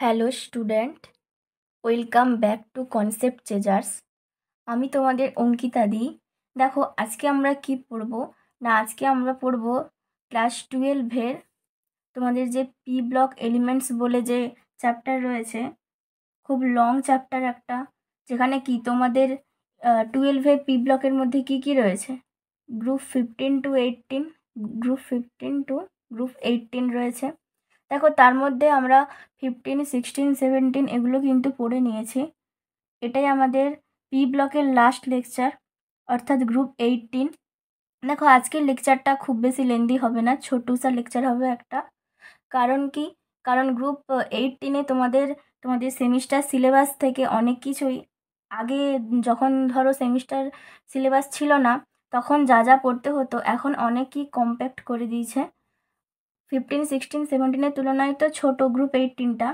Hello student, welcome back to concept chasers. আমি তোমাদের অঙ্কিতাদি। দেখো আজকে আমরা কি পড়বো না, আজকে আমরা পড়বো ক্লাস 12-এর তোমাদের যে পি ব্লক এলিমেন্টস বলে যে চ্যাপ্টার রয়েছে, খুব লং চ্যাপ্টার একটা, যেখানে কি তোমাদের 12-এ পি ব্লকের মধ্যে কি কি রয়েছে, group 15 to 18, group 15 to group 18 রয়েছে। দেখো তার মধ্যে আমরা 15, 16, 17 এগুলো কিন্তু পড়ে নিয়েছি। এটাই আমাদের পি ব্লকের লাস্ট লেকচার, অর্থাৎ গ্রুপ 18। দেখো আজকের লেকচারটা খুব বেশি লেন্দি হবে না, ছোট্টসা লেকচার হবে একটা। কারণ কি, কারণ গ্রুপ 18-এ তোমাদের সেমিস্টার সিলেবাস থেকে অনেক কিছুই, আগে যখন ধরো সেমিস্টার সিলেবাস ছিল না তখন যা যা পড়তে হতো এখন অনেকই কম্প্যাক্ট করে দিয়েছে। 15, 16, 17-এর তুলনায় তো ছোট গ্রুপ 18টা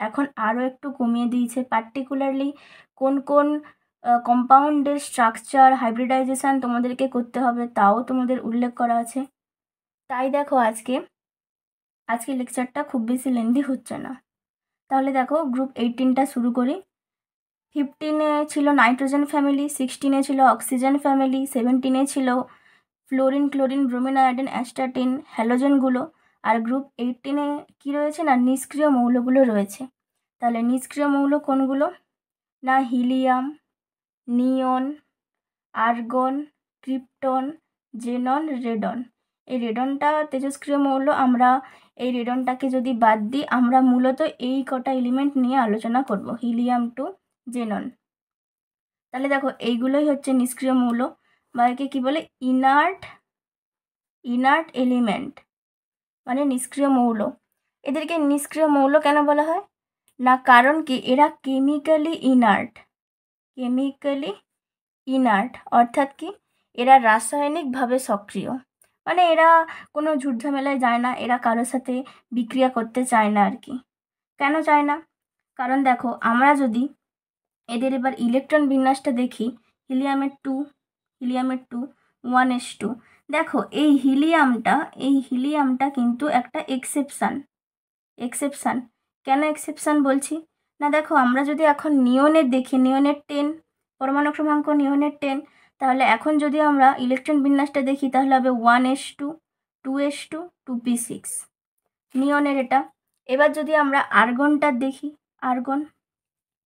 এখন আরও একটু কমিয়ে দিয়েছে। পার্টিকুলারলি কোন কোন কম্পাউন্ডের স্ট্রাকচার হাইব্রিডাইজেশন তোমাদেরকে করতে হবে তাও তোমাদের উল্লেখ করা আছে। তাই দেখো আজকে লেকচারটা খুব বেশি লেন্দি হচ্ছে না। তাহলে দেখো গ্রুপ 18টা শুরু করি। 15-এ ছিল নাইট্রোজেন ফ্যামিলি, 16-এ ছিল অক্সিজেন ফ্যামিলি, 17-এ ছিল fluorine, chlorine, bromine, iodine, astatine, হ্যালোজেনগুলো। আর গ্রুপ 18-এ কী রয়েছে না, নিষ্ক্রিয় মৌলগুলো রয়েছে। তাহলে নিষ্ক্রিয় মৌল কোনগুলো না, হিলিয়াম, নিয়ন, আর্গন, ক্রিপ্টন, জেনন, রেডন। এই রেডনটা তেজস্ক্রিয় মৌল। আমরা এই রেডনটাকে যদি বাদ দিই, আমরা মূলত এই কটা এলিমেন্ট নিয়ে আলোচনা করব, হিলিয়াম টু জেনন। তাহলে দেখো এইগুলোই হচ্ছে নিষ্ক্রিয় মৌল, বা একে কী বলে, ইনার্ট এলিমেন্ট, মানে নিষ্ক্রিয় মৌল। এদেরকে নিষ্ক্রিয় মৌল কেন বলা হয় না, কারণ কি এরা কেমিক্যালি ইনার্ট, অর্থাৎ কি এরা রাসায়নিকভাবে সক্রিয়, মানে এরা কোনো ঝুটঝামেলায় যায় না, এরা কারোর সাথে বিক্রিয়া করতে চায় না আর কি। কেন চায় না, কারণ দেখো আমরা যদি এদের এবার ইলেকট্রন বিন্যাসটা দেখি, হিলিয়ামের টু 1s2। দেখো এই হিলিয়ামটা কিন্তু একটা এক্সেপশান। কেন এক্সেপশান বলছি না, দেখো আমরা যদি এখন নিয়নের দেখি, নিয়নের 10 পরমাণু ক্রমাঙ্ক, নিয়নের 10, তাহলে এখন যদি আমরা ইলেকট্রন বিন্যাসটা দেখি তাহলে হবে 1s2, 2s2, 2p6 নিয়নের এটা। এবার যদি আমরা আর্গনটা দেখি,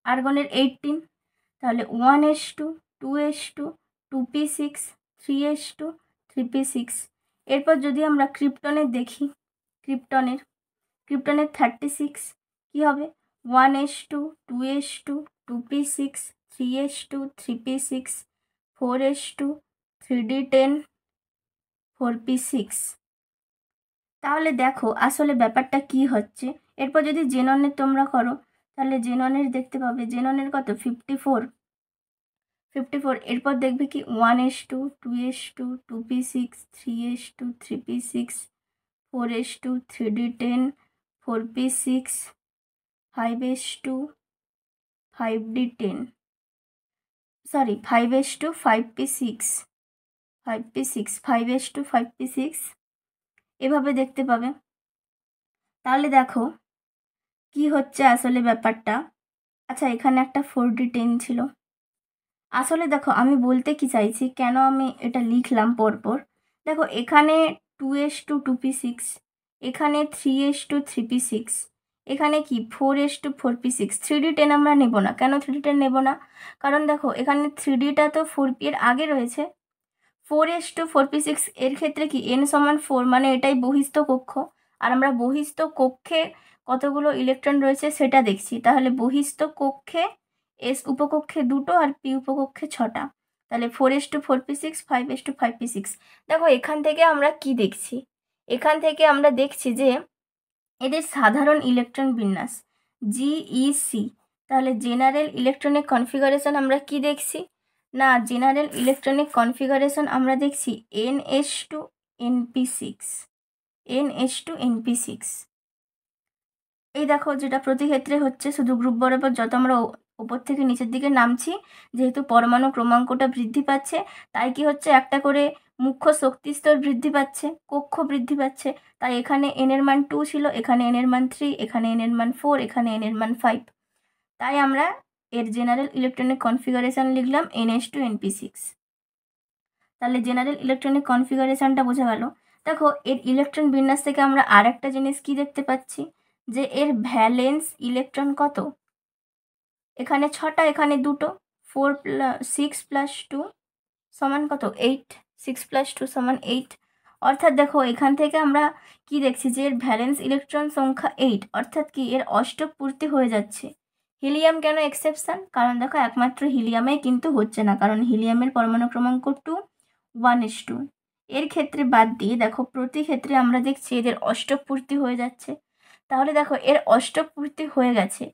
আর্গনের 18, তাহলে 1s2, 2s2, 2p6, 3s2, 3p6। এরপর যদি আমরা ক্রিপ্টনের দেখি, ক্রিপ্টনের 36, কী হবে 1s2, 2s2, 2p6, 3s2, 3p6, 4s2, 3d10, 4p6। তাহলে দেখো আসলে ব্যাপারটা কি হচ্ছে। এরপর যদি জেননের তোমরা করো, তাহলে জেননের দেখতে পাবে, জেননের কত 54। এরপর দেখবে কি 1s2, 2s2, 2p6, 3s2, 3p6, 4s2, 3d10, 4p6, 5s2, 5d10, sorry 5s2, 5p6, 5s2, 5p6 এভাবে দেখতে পাবে। তাহলে দেখো কি হচ্ছে আসলে ব্যাপারটা। আচ্ছা এখানে একটা 4d10 ছিল। আসলে দেখো আমি বলতে কি চাইছি, কেন আমি এটা লিখলাম পরপর। দেখো এখানে 2s2, 2p6, এখানে 3s2, 3p6, এখানে কি 4s2, 4p6। 3d10 আমরা নেব না। কেন 3d10 নেব না, কারণ দেখো এখানে 3dটা তো 4p এর আগে রয়েছে। 4s2, 4p6 এর ক্ষেত্রে কি n সমান 4, মানে এটাই বহিস্থ কক্ষ। আর আমরা বহিস্থ কক্ষে কতগুলো ইলেকট্রন রয়েছে সেটা দেখছি। তাহলে বহিস্থ কক্ষে এস উপকক্ষে 2টো আর পি উপকক্ষে 6টা। তাহলে 4s2, 4p6, 5s2, 5p6। দেখো এখান থেকে আমরা কি দেখছি, এখান থেকে আমরা দেখছি যে এদের সাধারণ ইলেকট্রন বিন্যাস GEC। তাহলে জেনারেল ইলেকট্রনিক কনফিগারেশন আমরা কি দেখছি না, জেনারেল ইলেকট্রনিক কনফিগারেশন আমরা দেখছি NH2 NP6। এই দেখো যেটা প্রতি ক্ষেত্রে হচ্ছে, শুধু গ্রুপ বরাবর যত আমরা ওপর থেকে নিচের দিকে নামছি, যেহেতু পরমাণু ক্রমাঙ্কটা বৃদ্ধি পাচ্ছে, তাই কি হচ্ছে একটা করে মুখ্য শক্তিস্তর বৃদ্ধি পাচ্ছে, কক্ষ বৃদ্ধি পাচ্ছে, তাই এখানে n এর মান 2 ছিল, এখানে n এর মান 3, এখানে n এর মান 4, এখানে n এর মান 5। তাই আমরা এর জেনারেল ইলেকট্রনিক কনফিগারেশন লিখলাম NH2NP6। তাহলে জেনারেল ইলেকট্রনিক কনফিগারেশনটা বোঝা গেল। দেখো এর ইলেকট্রন বিন্যাস থেকে আমরা আর একটা জিনিস কি দেখতে পাচ্ছি, যে এর ভ্যালেন্স ইলেকট্রন কত, এখানে 6টা, এখানে 2টো, 6 + 2 সমান কত 8, 6 + 2 সমান 8। অর্থাৎ দেখো এখান থেকে আমরা কি দেখছি, যে এর ভ্যালেন্স ইলেকট্রন সংখ্যা 8, অর্থাৎ কি এর অষ্টক পূর্তি হয়ে যাচ্ছে। হিলিয়াম কেন এক্সেপশন, কারণ দেখো একমাত্র হিলিয়ামেই কিন্তু হচ্ছে না, কারণ হিলিয়ামের পরমাণু ক্রমাঙ্ক 2, 1:2। এর ক্ষেত্রে বাদ দিয়ে দেখো প্রতি ক্ষেত্রে আমরা দেখছি এদের অষ্টক পূর্তি হয়ে যাচ্ছে। তাহলে দেখো এর অষ্টক পূর্তি হয়ে গেছে,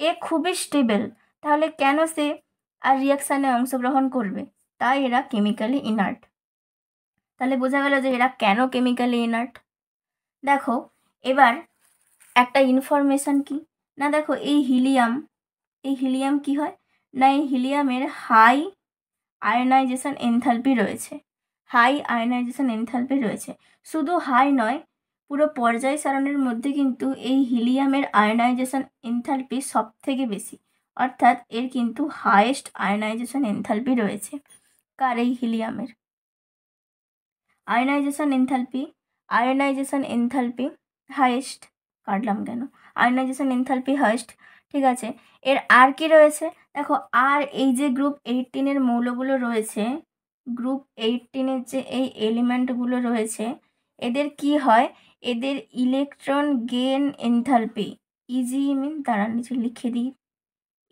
এ খুবই স্টেবল, তাহলে কেন সে আর রিয়াকশানে অংশগ্রহণ করবে, তাই এরা কেমিক্যালি ইনার্ট। তাহলে বোঝা গেল যে এরা কেন কেমিক্যালি ইনার্ট। দেখো এবার একটা ইনফরমেশন কি না, দেখো এই হিলিয়াম কি হয় না, এই হিলিয়ামের হাই আয়নাইজেশন এনথালপি রয়েছে, শুধু হাই নয়, পুরো পর্যায় সারণীর মধ্যে কিন্তু এই হিলিয়ামের আয়নাইজেশন এনথালপি সব থেকে বেশি, অর্থাৎ এর কিন্তু হায়েস্ট আয়নাইজেশন এনথালপি রয়েছে। কার, এই হিলিয়ামের আয়নাইজেশন এনথালপি হাইয়েস্ট, কাটলাম কেন, আয়নাইজেশন এনথালপি হাইয়েস্ট, ঠিক আছে। এর আর কি রয়েছে, দেখো আর এই যে গ্রুপ 18-এর মৌলগুলো রয়েছে, গ্রুপ 18-এর যে এই এলিমেন্টগুলো রয়েছে, এদের কি হয়, এদের ইলেকট্রন গেন এনথালপি, ইজি মিন তারা নিচে লিখে দিই,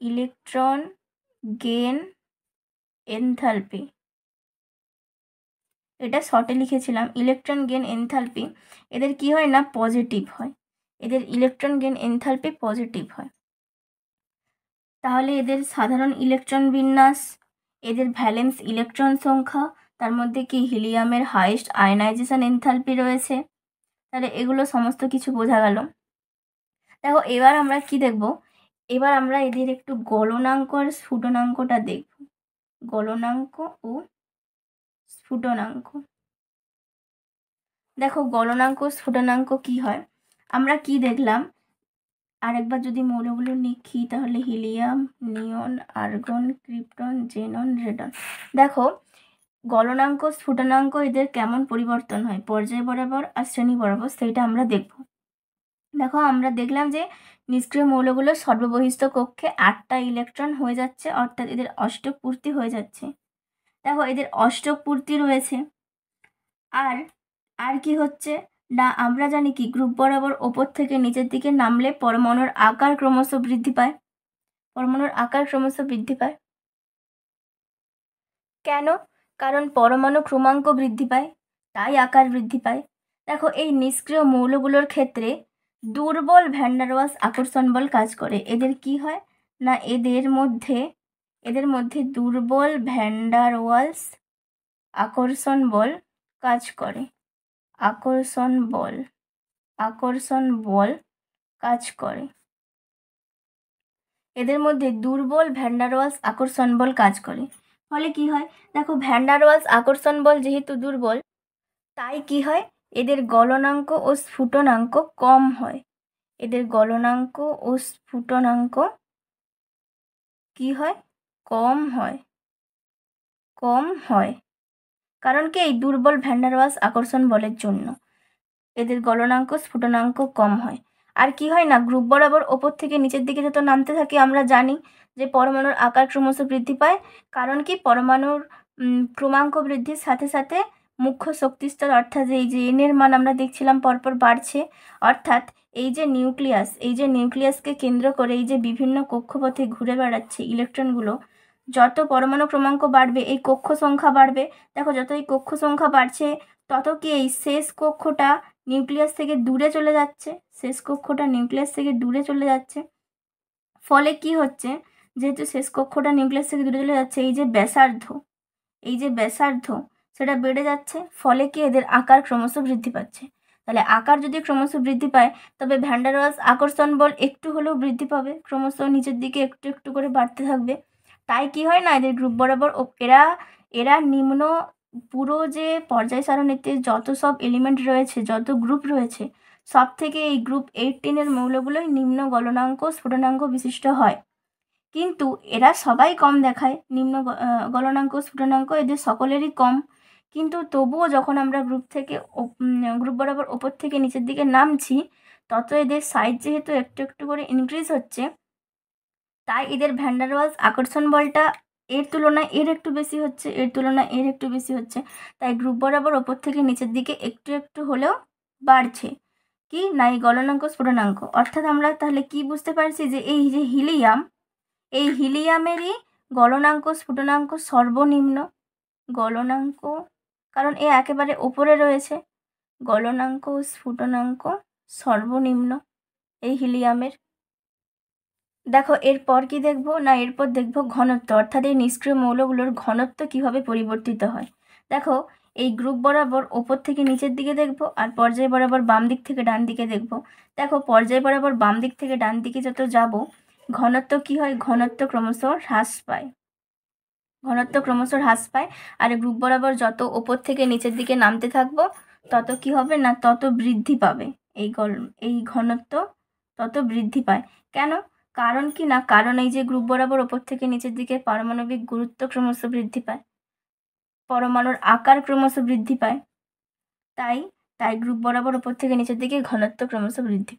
ইলেকট্রন গেন এনথালপি, এটা শর্টে লিখেছিলাম, ইলেকট্রন গেন এনথালপি এদের কি হয় না, পজিটিভ হয়, এদের ইলেকট্রন গেন এনথালপি পজিটিভ হয়। তাহলে এদের সাধারণ ইলেকট্রন বিন্যাস, এদের ভ্যালেন্স ইলেকট্রন সংখ্যা, তার মধ্যে কি হিলিয়ামের হাইয়েস্ট আয়নাইজেশন এনথালপি রয়েছে, তাহলে এগুলো সমস্ত কিছু বোঝা গেল। দেখো এবার আমরা কি দেখব, এবার আমরা এদের একটু গলনাঙ্ক আর স্ফুটনাঙ্কটা দেখব, গলনাঙ্ক ও স্ফুটনাঙ্ক। দেখো গলনাঙ্ক স্ফুটনাঙ্ক কি হয়, আমরা কি দেখলাম, আরেকবার যদি মৌলগুলো লিখি তাহলে হিলিয়াম, নিয়ন, আর্গন, ক্রিপ্টন, জেনন, রেডন। দেখো গলনাঙ্ক স্ফুটনাঙ্ক এদের কেমন পরিবর্তন হয় পর্যায় বরাবর আর শ্রেণী বরাবর, সেইটা আমরা দেখব। দেখো আমরা দেখলাম যে নিষ্ক্রিয় মৌলগুলো সর্ববহিস্থ কক্ষে 8টা ইলেকট্রন হয়ে যাচ্ছে, অর্থাৎ এদের অষ্টক পূর্তি হয়ে যাচ্ছে। দেখো এদের অষ্টক পূর্তি রয়েছে, আর কি হচ্ছে না, আমরা জানি কি গ্রুপ বরাবর ওপর থেকে নিচের দিকে নামলে পরমাণুর আকার ক্রমশ বৃদ্ধি পায়, কেন, কারণ পরমাণু ক্রমাঙ্ক বৃদ্ধি পায়, তাই আকার বৃদ্ধি পায়। দেখো এই নিষ্ক্রিয় মৌলগুলোর ক্ষেত্রে দুর্বল ভ্যান ডার ওয়ালস আকর্ষণ বল কাজ করে, এদের কি হয় না, এদের মধ্যে দুর্বল ভ্যান ডার ওয়ালস আকর্ষণ বল কাজ করে, আকর্ষণ বল কাজ করে, এদের মধ্যে দুর্বল ভ্যান ডার ওয়ালস আকর্ষণ বল কাজ করে। ফলে কি হয়, দেখো ভ্যান ডার ওয়ালস আকর্ষণ বল যেহেতু দুর্বল, তাই কি হয়, এদের গলনাঙ্ক ও স্ফুটনাঙ্ক কম হয়, এদের গলনাঙ্ক ও স্ফুটনাঙ্ক কি হয়, কম হয়, কারণ কি এই দুর্বল ভ্যান ডার ওয়ালস আকর্ষণ বলের জন্য এদের গলনাঙ্ক স্ফুটনাঙ্ক কম হয়। আর কি হয় না, গ্রুপ বরাবর ওপর থেকে নিচের দিকে যত নামতে থাকে আমরা জানি যে পরমাণুর আকার ক্রমশ বৃদ্ধি পায়, কারণ কি পরমাণুর ক্রমাঙ্ক বৃদ্ধির সাথে সাথে মুখ্য শক্তিস্তর, অর্থাৎ এই যে এনের মান আমরা দেখছিলাম পরপর বাড়ছে, অর্থাৎ এই যে নিউক্লিয়াসকে কেন্দ্র করে এই যে বিভিন্ন কক্ষপথে ঘুরে বেড়াচ্ছে ইলেকট্রনগুলো, যত পরমাণু ক্রমাঙ্ক বাড়বে এই কক্ষ সংখ্যা বাড়বে। দেখো যত এই কক্ষ সংখ্যা বাড়ছে তত কি এই শেষ কক্ষটা নিউক্লিয়াস থেকে দূরে চলে যাচ্ছে, ফলে কি হচ্ছে, যেহেতু শেষ কক্ষটা নিউক্লিয়াস থেকে দূরে চলে যাচ্ছে, এই যে ব্যাসার্ধ সেটা বেড়ে যাচ্ছে, ফলে কি এদের আকার ক্রমশ বৃদ্ধি পাচ্ছে। তাহলে আকার যদি ক্রমশ বৃদ্ধি পায় তবে ভ্যান ডার ওয়ালস আকর্ষণ বল একটু হলেও বৃদ্ধি পাবে, ক্রমশ নিচের দিকে একটু একটু করে বাড়তে থাকবে। তাই কি হয় না, এদের গ্রুপ বরাবর এরা নিম্ন পুরো যে পর্যায় সারণীতে যত সব এলিমেন্ট রয়েছে, যত গ্রুপ রয়েছে, সব থেকে এই গ্রুপ 18-এর মৌলগুলোই নিম্ন গলনাঙ্ক স্ফুটনাঙ্ক বিশিষ্ট হয়। কিন্তু এরা সবাই কম দেখায়, নিম্ন গলনাঙ্ক স্ফুটনাঙ্ক এদের সকলেরই কম। কিন্তু তবুও যখন আমরা গ্রুপ বরাবর ওপর থেকে নিচের দিকে নামছি, তত এদের সাইজ যেহেতু একটু একটু করে ইনক্রিজ হচ্ছে, তাই এদের ভ্যান ডার ওয়ালস আকর্ষণ বলটা এর তুলনায় এর একটু বেশি হচ্ছে, এর তুলনায় এর একটু বেশি হচ্ছে। তাই গ্রুপ বরাবর ওপর থেকে নিচের দিকে একটু একটু হলেও বাড়ছে। কি না, এই গলনাঙ্ক স্ফুটনাঙ্ক। অর্থাৎ আমরা তাহলে কি বুঝতে পারছি যে এই যে হিলিয়াম, এই হিলিয়ামেরই গলনাঙ্ক স্ফুটনাঙ্ক সর্বনিম্ন। গলনাঙ্ক, কারণ এ একেবারে ওপরে রয়েছে, গলনাঙ্ক স্ফুটনাঙ্ক সর্বনিম্ন এই হিলিয়ামের। দেখো এরপর কি দেখবো না, এরপর দেখবো ঘনত্ব, অর্থাৎ এই নিষ্ক্রিয় মৌলগুলোর ঘনত্ব কিভাবে পরিবর্তিত হয়। দেখো এই গ্রুপ বরাবর ওপর থেকে নিচের দিকে দেখবো, আর পর্যায় বরাবর বাম দিক থেকে ডান দিকে দেখবো। দেখো পর্যায় বরাবর বাম দিক থেকে ডান দিকে যত যাব, ঘনত্ব কি হয়, ঘনত্ব ক্রমশ হ্রাস পায়, ঘনত্ব ক্রমশ হ্রাস পায়। আর গ্রুপ বরাবর যত ওপর থেকে নিচের দিকে নামতে থাকবো, তত কি হবে না, তত বৃদ্ধি পাবে এই ঘনত্ব, তত বৃদ্ধি পায়। কেন? কারণ কি না, কারণ এই যে গ্রুপ বরাবর ওপর থেকে নিচের দিকে পারমাণবিক গুরুত্ব ক্রমশ বৃদ্ধি পায়, পরমাণুর আকার ক্রমশ বৃদ্ধি পায়, তাই তাই গ্রুপ বরাবর ওপর থেকে নিচের দিকে ঘনত্ব ক্রমশ বৃদ্ধি।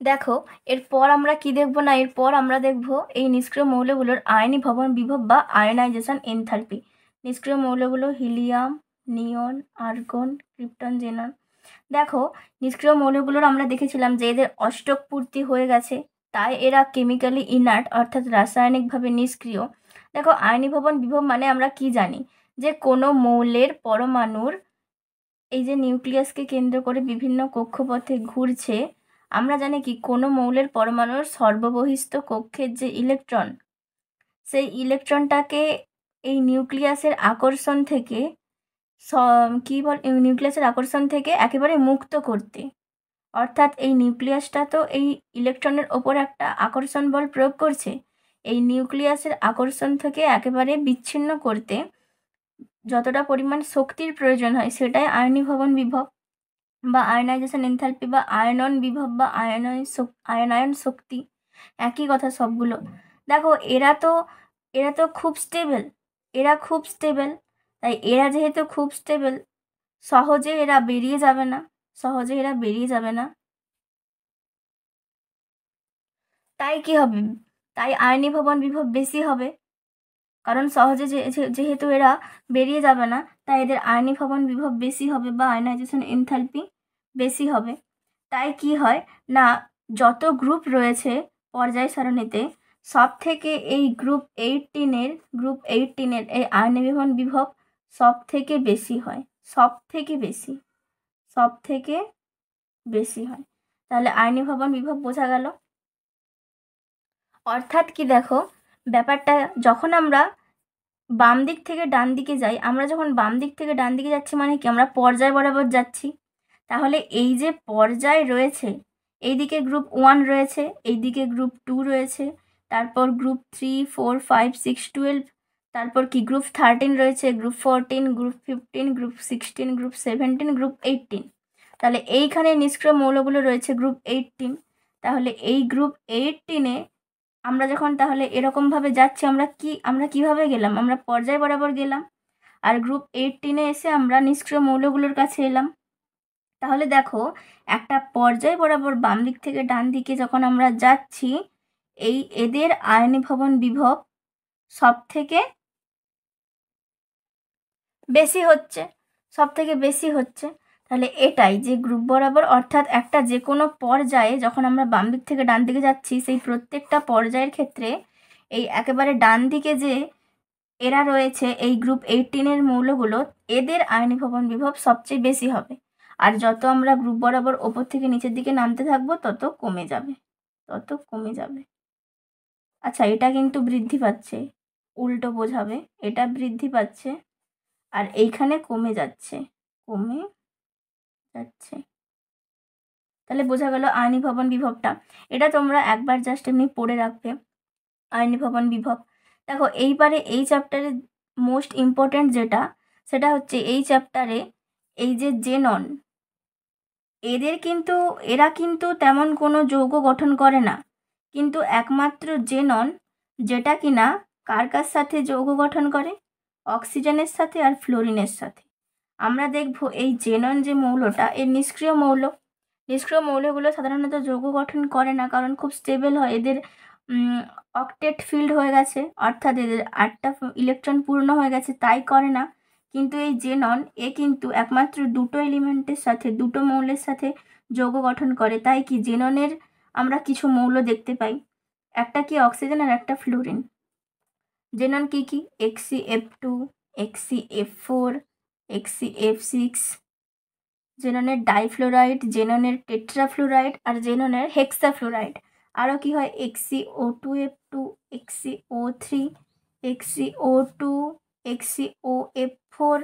দেখো এরপর আমরা কি দেখব না, এরপর আমরা দেখব এই নিষ্ক্রিয় মৌলগুলোর আয়নি ভবন বিভব বা আয়নাইজেশন এনথালপি। নিষ্ক্রিয় মৌলগুলো হিলিয়াম, নিয়ন, আর্গন, ক্রিপ্টন, জেনন। দেখো নিষ্ক্রিয় মৌলগুলোর আমরা দেখেছিলাম যে এদের অষ্টক পূর্তি হয়ে গেছে, তাই এরা কেমিক্যালি ইনার্ট, অর্থাৎ রাসায়নিকভাবে নিষ্ক্রিয়। দেখো আয়নি ভবন বিভব মানে আমরা কি জানি, যে কোনো মৌলের পরমাণুর এই যে নিউক্লিয়াসকে কেন্দ্র করে বিভিন্ন কক্ষপথে ঘুরছে, আমরা জানি কি কোনো মৌলের পরমাণুর সর্ববহিস্থ কক্ষের যে ইলেকট্রন, সেই ইলেকট্রনটাকে এই নিউক্লিয়াসের আকর্ষণ থেকে নিউক্লিয়াসের আকর্ষণ থেকে একেবারে মুক্ত করতে, অর্থাৎ এই নিউক্লিয়াসটা তো এই ইলেকট্রনের ওপর একটা আকর্ষণ বল প্রয়োগ করছে, এই নিউক্লিয়াসের আকর্ষণ থেকে একেবারে বিচ্ছিন্ন করতে যতটা পরিমাণ শক্তির প্রয়োজন হয়, সেটাই আয়নি ভবন বিভব বা আয়নাইজেশন এনথালপি বা আয়নন বিভব বা আয়নায়ন শক্তি, একই কথা সবগুলো। দেখো এরা তো খুব স্টেবল, খুব স্টেবল, তাই এরা যেহেতু খুব স্টেবল, সহজে এরা বেরিয়ে যাবে না, তাই কি হবে, তাই আয়নি ভবন বিভব বেশি হবে। কারণ সহজে যেহেতু এরা বেরিয়ে যাবে না, তাই এদের আয়নি ভবন বিভব বেশি হবে বা আয়নাইজেশন এনথালপি বেশি হবে। তাই কি হয় না, যত গ্রুপ রয়েছে পর্যায় সারণীতে, সব থেকে এই গ্রুপ 18-এর এই আয়নি ভবন বিভব সব থেকে বেশি হয়, সব থেকে বেশি হয়। তাহলে আয়নি ভবন বিভব বোঝা গেল। অর্থাৎ কি দেখো ব্যাপারটা, যখন আমরা বাম দিক থেকে ডান দিকে যাই, আমরা যখন বাম দিক থেকে ডান দিকে যাচ্ছি মানে কি, আমরা পর্যায় বরাবর যাচ্ছি। তাহলে এই যে পর্যায় রয়েছে, এইদিকে গ্রুপ 1 রয়েছে, এইদিকে গ্রুপ 2 রয়েছে, তারপর গ্রুপ 3, 4, 5, 6, 12, তারপর কি গ্রুপ 13 রয়েছে, group 14, group 15, group 16, group 17, group 18। তাহলে এইখানে নিষ্ক্রিয় মৌলগুলো রয়েছে গ্রুপ 18। তাহলে এই গ্রুপ 18-এ আমরা যখন তাহলে এরকমভাবে যাচ্ছি, আমরা কিভাবে গেলাম, আমরা পর্যায় বরাবর গেলাম, আর গ্রুপ 18-এ এসে আমরা নিষ্ক্রিয় মৌলগুলোর কাছে এলাম। তাহলে দেখো একটা পর্যায় বরাবর বাম দিক থেকে ডান দিকে যখন আমরা যাচ্ছি, এদের আয়নি ভবন বিভব সব থেকে বেশি হচ্ছে। তাহলে এটাই যে গ্রুপ বরাবর, অর্থাৎ একটা যে কোনো পর্যায়ে যখন আমরা বাম দিক থেকে ডান দিকে যাচ্ছি, সেই প্রত্যেকটা পর্যায়ের ক্ষেত্রে এই একেবারে ডান দিকে যে এরা রয়েছে, এই গ্রুপ 18-এর মৌলগুলো, এদের আয়নি ভবন বিভব সবচেয়ে বেশি হবে। আর যত আমরা গ্রুপ বরাবর ওপর থেকে নিচের দিকে নামতে থাকবো, তত কমে যাবে। আচ্ছা, এটা কিন্তু বৃদ্ধি পাচ্ছে, উল্টো বোঝাবে, এটা বৃদ্ধি পাচ্ছে আর এইখানে কমে যাচ্ছে। তাহলে বোঝা গেল আয়নি ভবন বিভবটা। এটা তোমরা একবার জাস্ট এমনি পড়ে রাখবে, আয়নি ভবন বিভব। দেখো এইবারে এই চ্যাপ্টারে মোস্ট ইম্পর্ট্যান্ট যেটা, সেটা হচ্ছে এই চ্যাপ্টারে এই যে জেনন, এরা কিন্তু তেমন কোনো যৌগ গঠন করে না, কিন্তু একমাত্র জেনন যেটা কিনা কার কার সাথে যৌগ গঠন করে, অক্সিজেনের সাথে আর ফ্লোরিনের সাথে। আমরা দেখব এই জেনন যে মৌলটা এর নিষ্ক্রিয় মৌল। নিষ্ক্রিয় মৌলগুলো সাধারণত যৌগ গঠন করে না, কারণ খুব স্টেবল হয়, এদের অক্টেট ফিল্ড হয়ে গেছে, অর্থাৎ এদের 8টা ইলেকট্রন পূর্ণ হয়ে গেছে, তাই করে না। কিন্তু এই জেনন কিন্তু একমাত্র দুটো এলিমেন্টের সাথে, দুটো মৌলের সাথে যৌগ গঠন করে। তাই কি জেননের আমরা কিছু মৌল দেখতে পাই, একটা কি অক্সিজেন আর একটা ফ্লোরিন। জেনন কি কি? HCF2, HCF4, HCF6, জেননের ডাইফ্লোরাইড, জেননের টেট্রাফ্লোরাইড আর জেননের হেক্সাফ্লোরাইড। আরও কি হয়? HCO2F2, HCO3, HCO2, HCOF4,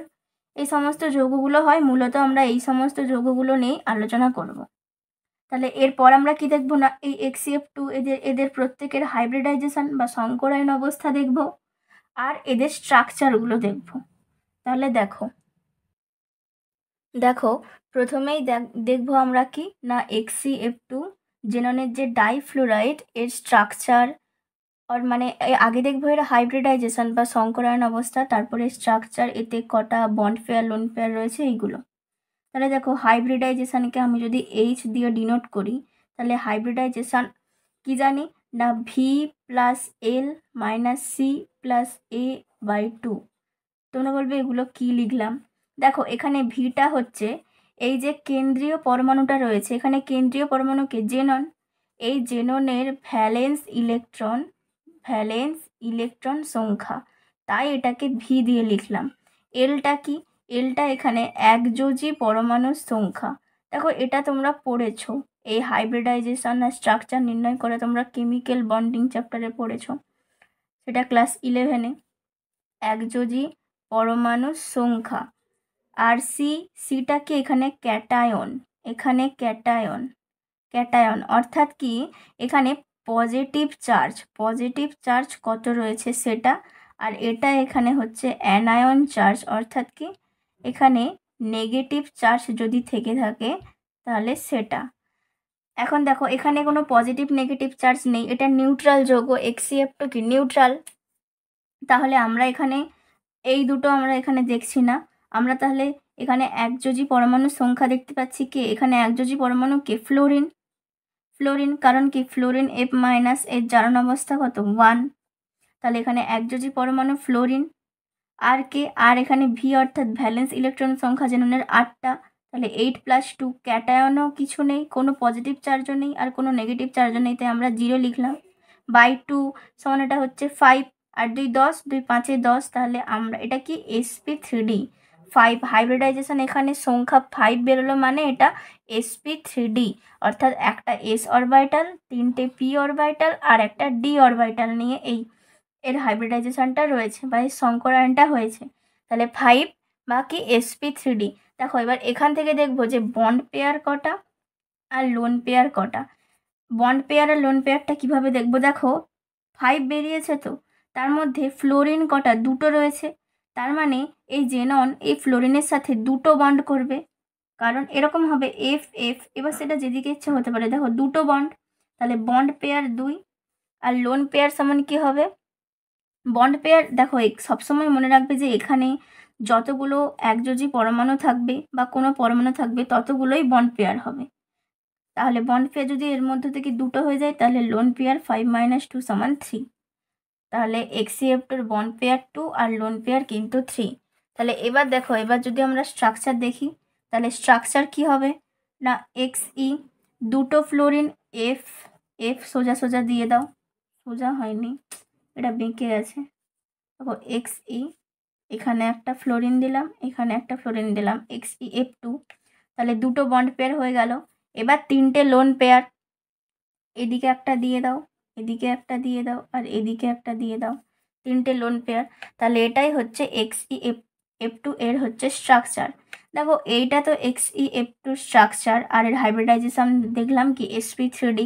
এই সমস্ত যৌগগুলো হয়। মূলত আমরা এই সমস্ত যৌগগুলো নিয়েই আলোচনা করব। তাহলে এরপর আমরা কি দেখব না, এই HCF2 এদের প্রত্যেকের হাইব্রিডাইজেশন বা সংকরায়ন অবস্থা দেখব, আর এদের স্ট্রাকচারগুলো দেখব। তাহলে দেখো প্রথমেই দেখবো আমরা কি না HCF2 জেননের যে ডাইফ্লোরাইড এর স্ট্রাকচার, আর মানে আগে দেখবো এর হাইব্রিডাইজেশন বা সংকরায়ন অবস্থা, তারপরে স্ট্রাকচার, এতে কটা বন্ড পেয়ার লোন পেয়ার রয়েছে এইগুলো। তাহলে দেখো হাইব্রিডাইজেশনকে আমি যদি H দিয়ে ডিনোট করি, তাহলে হাইব্রিডাইজেশন কি জানি না V+L - C+A/2। তোমরা বলবে এগুলো কি লিখলাম? দেখো এখানে ভিটা হচ্ছে এই যে কেন্দ্রীয় পরমাণুটা রয়েছে, এখানে কেন্দ্রীয় পরমাণুকে জেনন, এই জেননের ভ্যালেন্স ইলেকট্রন সংখ্যা, তাই এটাকে ভি দিয়ে লিখলাম। এলটা কি? এলটা এখানে একযোজি পরমাণুর সংখ্যা। দেখো এটা তোমরা পড়েছো, এই হাইব্রিডাইজেশন আর স্ট্রাকচার নির্ণয় করে তোমরা কেমিক্যাল বন্ডিং চ্যাপ্টারে পড়েছো, সেটা ক্লাস 11-এ। একযোজি পরমাণুর সংখ্যা। আর সিটা কি? এখানে ক্যাটায়ন অর্থাৎ কি এখানে পজিটিভ চার্জ কত রয়েছে সেটা, আর এটা এখানে হচ্ছে অ্যানায়ন চার্জ, অর্থাৎ কি এখানে নেগেটিভ চার্জ যদি থেকে থাকে তাহলে সেটা। এখন দেখো এখানে কোনো পজিটিভ নেগেটিভ চার্জ নেই, এটা নিউট্রাল যৌগ। HCF2 কি নিউট্রাল, তাহলে আমরা এখানে এই দুটো আমরা এখানে দেখছি না। আমরা তাহলে এখানে একযোজি পরমাণুর সংখ্যা দেখতে পাচ্ছি, কে এখানে একযোজি পরমাণু? কে? ফ্লোরিন। কারণ কি ফ্লোরিন F- এর জারণ অবস্থা কত? 1। তাহলে এখানে একযোজি পরমাণু ফ্লোরিন। আর কে? আর এখানে ভি অর্থাৎ ভ্যালেন্স ইলেকট্রন সংখ্যা জেননের 8টা, তাহলে 8+2। ক্যাটায়নও কিছু নেই, কোনো পজিটিভ চার্জও নেই আর কোনো নেগেটিভ চার্জও নেই, তাই আমরা 0 লিখলাম। বাই 2 সমান এটা হচ্ছে 5, আর 2 10, 2 5 10, তাহলে আমরা এটা কি sp3d 5। হাইব্রিডাইজেশন এখানে সংখ্যা 5 বেরোলো, মানে এটা sp3d, অর্থাৎ একটা s অরবিটাল, 3টে p অরবিটাল আর একটা d অরবিটাল নিয়ে এর হাইব্রিডাইজেশনটা রয়েছে বা এর সংকরায়নটা হয়েছে। তাহলে 5 বাকি sp3d। দেখো এবার এখান থেকে দেখবো যে বন্ড পেয়ার কটা আর লোন পেয়ার কটা। বন্ড পেয়ার আর লোন পেয়ারটা কিভাবে দেখবো? দেখো 5 বেরিয়েছে, তো তার মধ্যে ফ্লোরিন কটা? 2টো রয়েছে, তার মানে এই জেনন এই ফ্লোরিনের সাথে 2টো বন্ড করবে, কারণ এরকম হবে এফ, এবার সেটা যেদিকে ইচ্ছে হতে পারে। দেখো 2টো বন্ড, তাহলে বন্ড পেয়ার 2। আর লোন পেয়ার সমান কি হবে? বন্ড পেয়ার দেখো সবসময় মনে রাখবে যে এখানে যতগুলো একযোজি পরমাণু থাকবে বা কোনো পরমাণু থাকবে ততগুলোই বন্ড পেয়ার হবে। তাহলে বন্ড পেয়ার যদি এর মধ্যে থেকে 2টো হয়ে যায়, তাহলে লোন পেয়ার 5 - 2 = 3। তাহলে HCF2 বন্ড পেয়ার 2 আর লোন পেয়ার কিন্তু 3। তাহলে এবার দেখো, এবার যদি আমরা স্ট্রাকচার দেখি, তাহলে স্ট্রাকচার কি হবে না XE, 2টো ফ্লোরিন, এফ সোজা দিয়ে দাও, সোজা হয়নি, এটা বেঁকে গেছে। দেখো XE, এখানে একটা ফ্লোরিন দিলাম, এখানে একটা ফ্লোরিন দিলাম, XeF2, তাহলে 2টো বন্ড পেয়ার হয়ে গেল। এবার 3টে লোন পেয়ার, এদিকে একটা দিয়ে দাও, এদিকে একটা দিয়ে দাও আর এদিকে একটা দিয়ে দাও, 3টে লোন পেয়ার। তাহলে এটাই হচ্ছে XeF2 এর হচ্ছে স্ট্রাকচার। দেখো এইটা তো XeF2 স্ট্রাকচার, আর এর হাইব্রিডাইজেশন দেখলাম কি sp3d।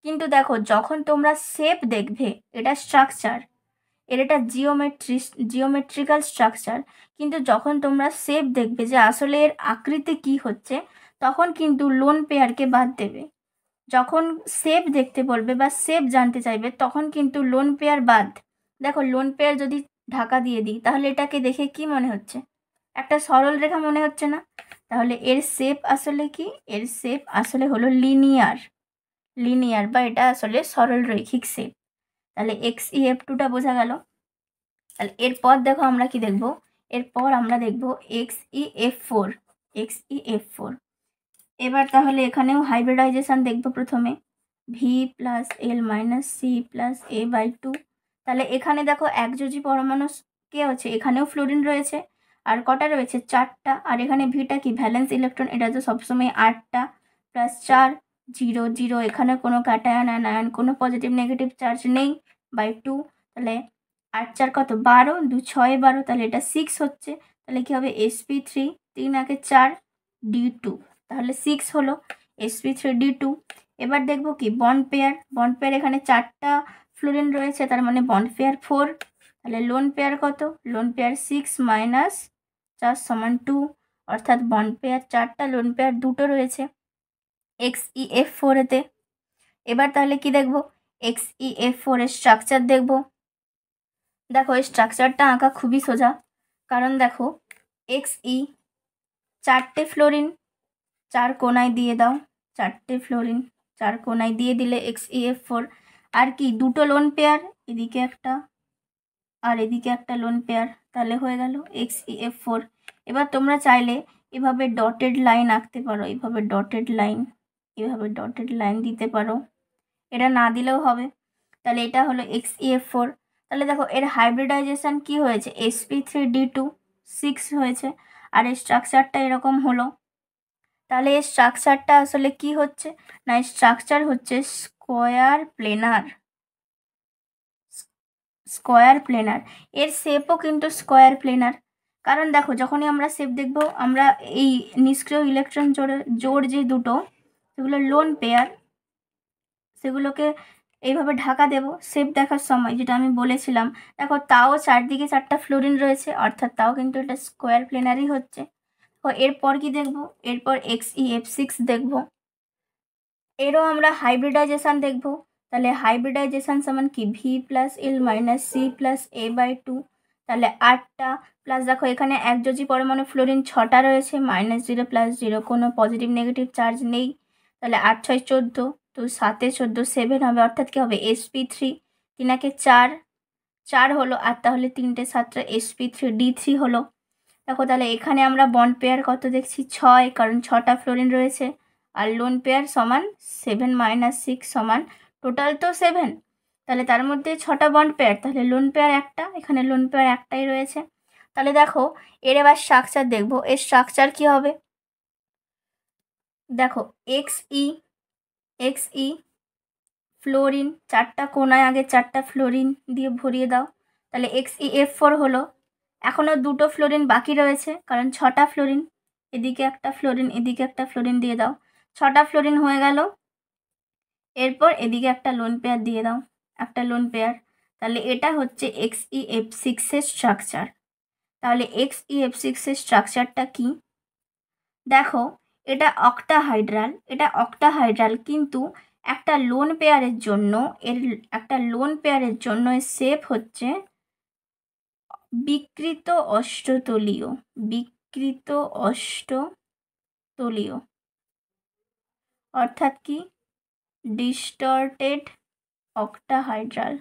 কিন্তু দেখো যখন তোমরা শেপ দেখবে, এটা স্ট্রাকচার, এর এটা জিওমেট্রিক্যাল স্ট্রাকচার, কিন্তু যখন তোমরা শেপ দেখবে যে আসলে এর আকৃতি কি হচ্ছে, তখন কিন্তু লোন পেয়ারকে বাদ দেবে। যখন শেপ দেখতে বলবে বা শেপ জানতে চাইবে, তখন কিন্তু লোন পেয়ার বাদ। দেখো লোন পেয়ার যদি ঢাকা দিয়ে দিই, তাহলে এটাকে দেখে কি মনে হচ্ছে? একটা সরল রেখা মনে হচ্ছে না? তাহলে এর শেপ আসলে কি? এর শেপ আসলে হলো লিনিয়ার বা এটা আসলে সরল রৈখিক শেপ। তাহলে XEF2টা বোঝা গেল। তাহলে এরপর দেখো আমরা কি দেখব? এরপর আমরা দেখব XEF4। এবার তাহলে এখানেও হাইব্রিডাইজেশন দেখব। প্রথমে V+L-C+A/2। তাহলে এখানে দেখো একযোজি পরমাণু কে আছে? এখানেও ফ্লোরিন রয়েছে। আর কটা রয়েছে? 4টা। আর এখানে ভিটা কি? ভ্যালেন্স ইলেকট্রন, এটা তো সবসময় 8টা +4 0 0। এখানে কোনো ক্যাটায়ন অ্যানায়ন কোনো পজিটিভ নেগেটিভ চার্জ নেই, /2। তাহলে 8 4 কত? 12, 2 6 12। তাহলে এটা 6 হচ্ছে। তাহলে কি হবে? sp3 3 1 4 d2। তাহলে 6 হলো sp3d2। এবার দেখব কি? বন্ড পেয়ার এখানে 4টা ফ্লোরিন রয়েছে, তার মানে বন্ড পেয়ার 4। তাহলে লোন পেয়ার কত? লোন পেয়ার 6 - 4 = 2, অর্থাৎ বন্ড পেয়ার 4টা, লোন পেয়ার 2টো রয়েছে XEF4 এতে। এবার তাহলে কি দেখব? XEF4 এর স্ট্রাকচার দেখব। দেখো এই স্ট্রাকচারটা আঁকা খুবই সোজা, কারণ দেখো XE 4টে ফ্লোরিন 4 কোনায় দিয়ে দাও, 4টে ফ্লোরিন 4 কোনায় দিয়ে দিলে XEF4। আর কি? 2টো লোন পেয়ার, এদিকে একটা আর এদিকে একটা লোন পেয়ার, তাহলে হয়ে গেল XEF4। এবার তোমরা চাইলে এভাবে ডটেড লাইন আঁকতে পারো, এভাবে ডটেড লাইন দিতে পারো, এটা না দিলেও হবে। তাহলে এটা হলো XEF4। তাহলে দেখো এর হাইব্রিডাইজেশন কি হয়েছে? sp3d2 6 হয়েছে, আর এর স্ট্রাকচারটা এরকম হলো। তাহলে এর স্ট্রাকচারটা আসলে কি হচ্ছে? না, এর স্ট্রাকচার হচ্ছে স্কোয়ার প্লেনার। এর শেপও কিন্তু স্কোয়ার প্লেনার, কারণ দেখো যখনই আমরা শেপ দেখব, আমরা এই নিষ্ক্রিয় ইলেকট্রন জোড় যে দুটো, সেগুলো লোন পেয়ার, সেগুলোকে এইভাবে ঢাকা দেব শেপ দেখার সময়, যেটা আমি বলেছিলাম। দেখো তাও চারদিকে 4টা ফ্লোরিন রয়েছে, অর্থাৎ তাও কিন্তু এটা স্কোয়ার প্লেনারই হচ্ছে। তো এরপর কি দেখব? এরপর XEF6 দেখব। এরও আমরা হাইব্রিডাইজেশন দেখব। তাহলে হাইব্রিডাইজেশন সমান কি? V+L-C+A/2। তাহলে 8টা প্লাস, দেখো এখানে একযোজি পরমাণু ফ্লোরিন 6টা রয়েছে, -0 +0, কোনো পজিটিভ নেগেটিভ চার্জ নেই। তাহলে 8 6 14, তো 7 14 7 হবে, অর্থাৎ কি হবে? sp3 3 1 4 হলো, আর তাহলে 3টে 7টা sp3d3 হলো। দেখো তাহলে এখানে আমরা বন্ড পেয়ার কত দেখছি? 6, কারণ 6টা ফ্লোরিন রয়েছে। আর লোন পেয়ার সমান 7 - 6 সমান টোটাল তো 7। তাহলে তার মধ্যে 6টা বন্ড পেয়ার, তাহলে লোন পেয়ার একটা, এখানে লোন পেয়ার একটাই রয়েছে। তাহলে দেখো এর এবার স্ট্রাকচার দেখব। এর স্ট্রাকচার কি হবে? দেখো XE ফ্লোরিন 4টা কোনায় আগে 4টা ফ্লোরিন দিয়ে ভরিয়ে দাও। তাহলে XEF4 হলো। এখনও 2টো ফ্লোরিন বাকি রয়েছে, কারণ 6টা ফ্লোরিন, এদিকে একটা ফ্লোরিন এদিকে একটা ফ্লোরিন দিয়ে দাও, 6টা ফ্লোরিন হয়ে গেল। এরপর এদিকে একটা লোন পেয়ার দিয়ে দাও, একটা লোন পেয়ার। তাহলে এটা হচ্ছে XEF6 এর স্ট্রাকচার। তাহলে XEF6 এর স্ট্রাকচারটা কি? দেখো এটা অক্টাহাইড্রাল, কিন্তু একটা লোন পেয়ারের জন্য এর শেপ হচ্ছে বিকৃত অষ্টতলীয়, অর্থাৎ কি? ডিস্টর্টেড অক্টাহাইড্রাল,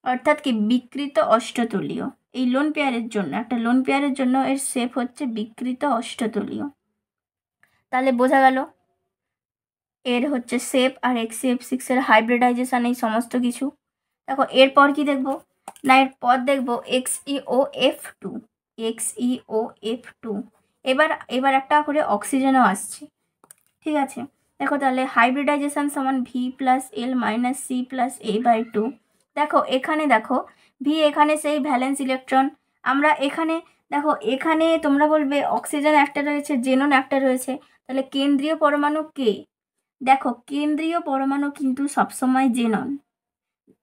অর্থাৎ কি? বিকৃত অষ্টতলীয়। এই লোন পেয়ারের জন্য, একটা লোন পেয়ারের জন্য এর শেপ হচ্ছে বিকৃত অষ্টতলীয়। তাহলে বোঝা গেল এর হচ্ছে শেপ আর XEF6 এর হাইব্রিডাইজেশন, এই সমস্ত কিছু। দেখো এরপর কি দেখব? না এরপর দেখব XeOF2। এবার একটা করে অক্সিজেনও আসছে, ঠিক আছে? দেখো তাহলে হাইব্রিডাইজেশন সমান V+L-C+A/2। দেখো V এখানে সেই ভ্যালেন্স ইলেকট্রন। আমরা এখানে দেখো, এখানে তোমরা বলবে অক্সিজেন একটা রয়েছে, জেনন একটা রয়েছে, তাহলে কেন্দ্রীয় পরমাণু কে? দেখো কেন্দ্রীয় পরমাণু কিন্তু সবসময় জেনন।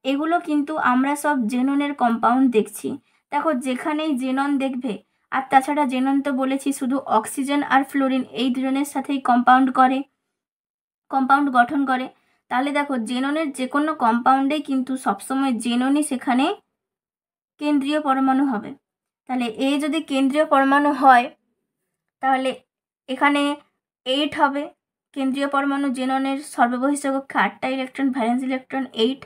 এগুলো কিন্তু আমরা সব জেননের কম্পাউন্ড দেখছি। দেখো যেখানেই জেনন দেখবে, আর তাছাড়া জেনন তো বলেছি শুধু অক্সিজেন আর ফ্লোরিন এই দুজনের সাথেই কম্পাউন্ড গঠন করে। তাহলে দেখো জেননের যে কোনো কম্পাউন্ডেই কিন্তু সবসময় জেননই সেখানে কেন্দ্রীয় পরমাণু হবে। তাহলে এ যদি কেন্দ্রীয় পরমাণু হয় তাহলে এখানে 8 হবে কেন্দ্রীয় পরমাণু। জেননের সর্ববহিষ্ঠ কক্ষে 8টা ইলেকট্রন, ভ্যালেন্স ইলেকট্রন 8,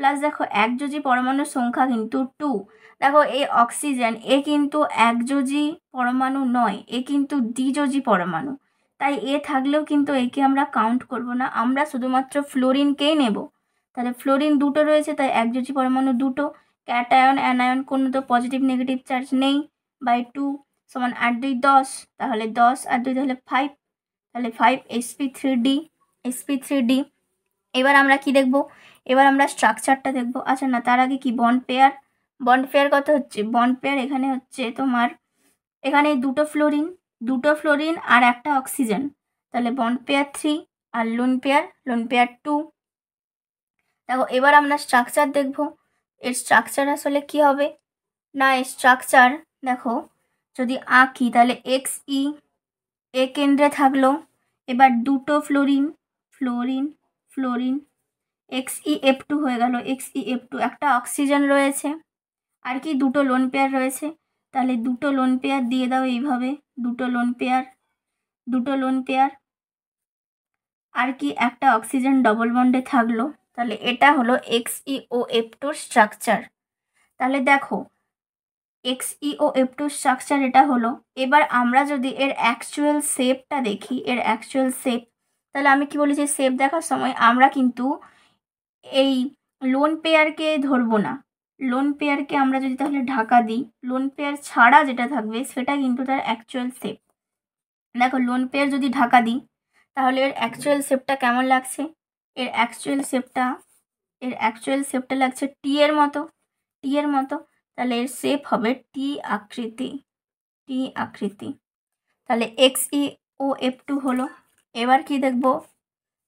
প্লাস দেখো একযোজি পরমাণুর সংখ্যা কিন্তু 2। দেখো এই অক্সিজেন এ কিন্তু একযোজি পরমাণু নয়, এ কিন্তু দ্বিযোজি পরমাণু। তাই এ থাকলেও কিন্তু একে আমরা কাউন্ট করব না, আমরা শুধুমাত্র ফ্লোরিনকেই নেব। তাহলে ফ্লোরিন দুটো রয়েছে, তাই একযোজি পরমাণু দুটো। ক্যাটায়ন অ্যানায়ন কোনো তো পজিটিভ নেগেটিভ চার্জ নেই, বাই 2 সমান 8 2 10, তাহলে 10 আর 2 তাহলে 5, তাহলে 5 sp3d। এবার আমরা কি দেখব? এবার আমরা স্ট্রাকচারটা দেখব। আচ্ছা না, তার আগে কি বন্ড পেয়ার কত হচ্ছে? বন্ড পেয়ার এখানে হচ্ছে তোমার, এখানে দুটো ফ্লোরিন আর একটা অক্সিজেন, তাহলে বন্ড পেয়ার 3, আর লোন পেয়ার 2। দেখো এবার আমরা স্ট্রাকচার দেখব। এর স্ট্রাকচার আসলে কি হবে না, এর স্ট্রাকচার দেখো যদি আঁকি তাহলে XE এ কেন্দ্রে থাকলো, এবার দুটো ফ্লোরিন XeF2 হয়ে গেল, XeF2 একটা অক্সিজেন রয়েছে, আর কি দুটো লোন পেয়ার রয়েছে, তাহলে দুটো লোন পেয়ার দিয়ে দাও এইভাবে, দুটো লোন পেয়ার আর কি একটা অক্সিজেন ডবল বন্ডে থাকলো। তাহলে এটা হলো XeOF2 স্ট্রাকচার। তাহলে দেখো XeOF2 স্ট্রাকচার এটা হলো। এবার আমরা যদি এর অ্যাকচুয়াল শেপটা দেখি, তাহলে আমি কি বলেছি, শেপ দেখার সময় আমরা কিন্তু এই লোন পেয়ারকে ধরবো না। লোন পেয়ারকে আমরা যদি তাহলে ঢাকা দিই, লোন পেয়ার ছাড়া যেটা থাকবে সেটা কিন্তু তার অ্যাকচুয়াল শেপ। দেখো লোন পেয়ার যদি ঢাকা দিই তাহলে এর অ্যাকচুয়াল শেপটা কেমন লাগছে? এর অ্যাকচুয়াল শেপটা লাগছে টি এর মতো। তাহলে এর শেপ হবে টি আকৃতি। তাহলে XeOF2 হলো। এবার কি দেখব?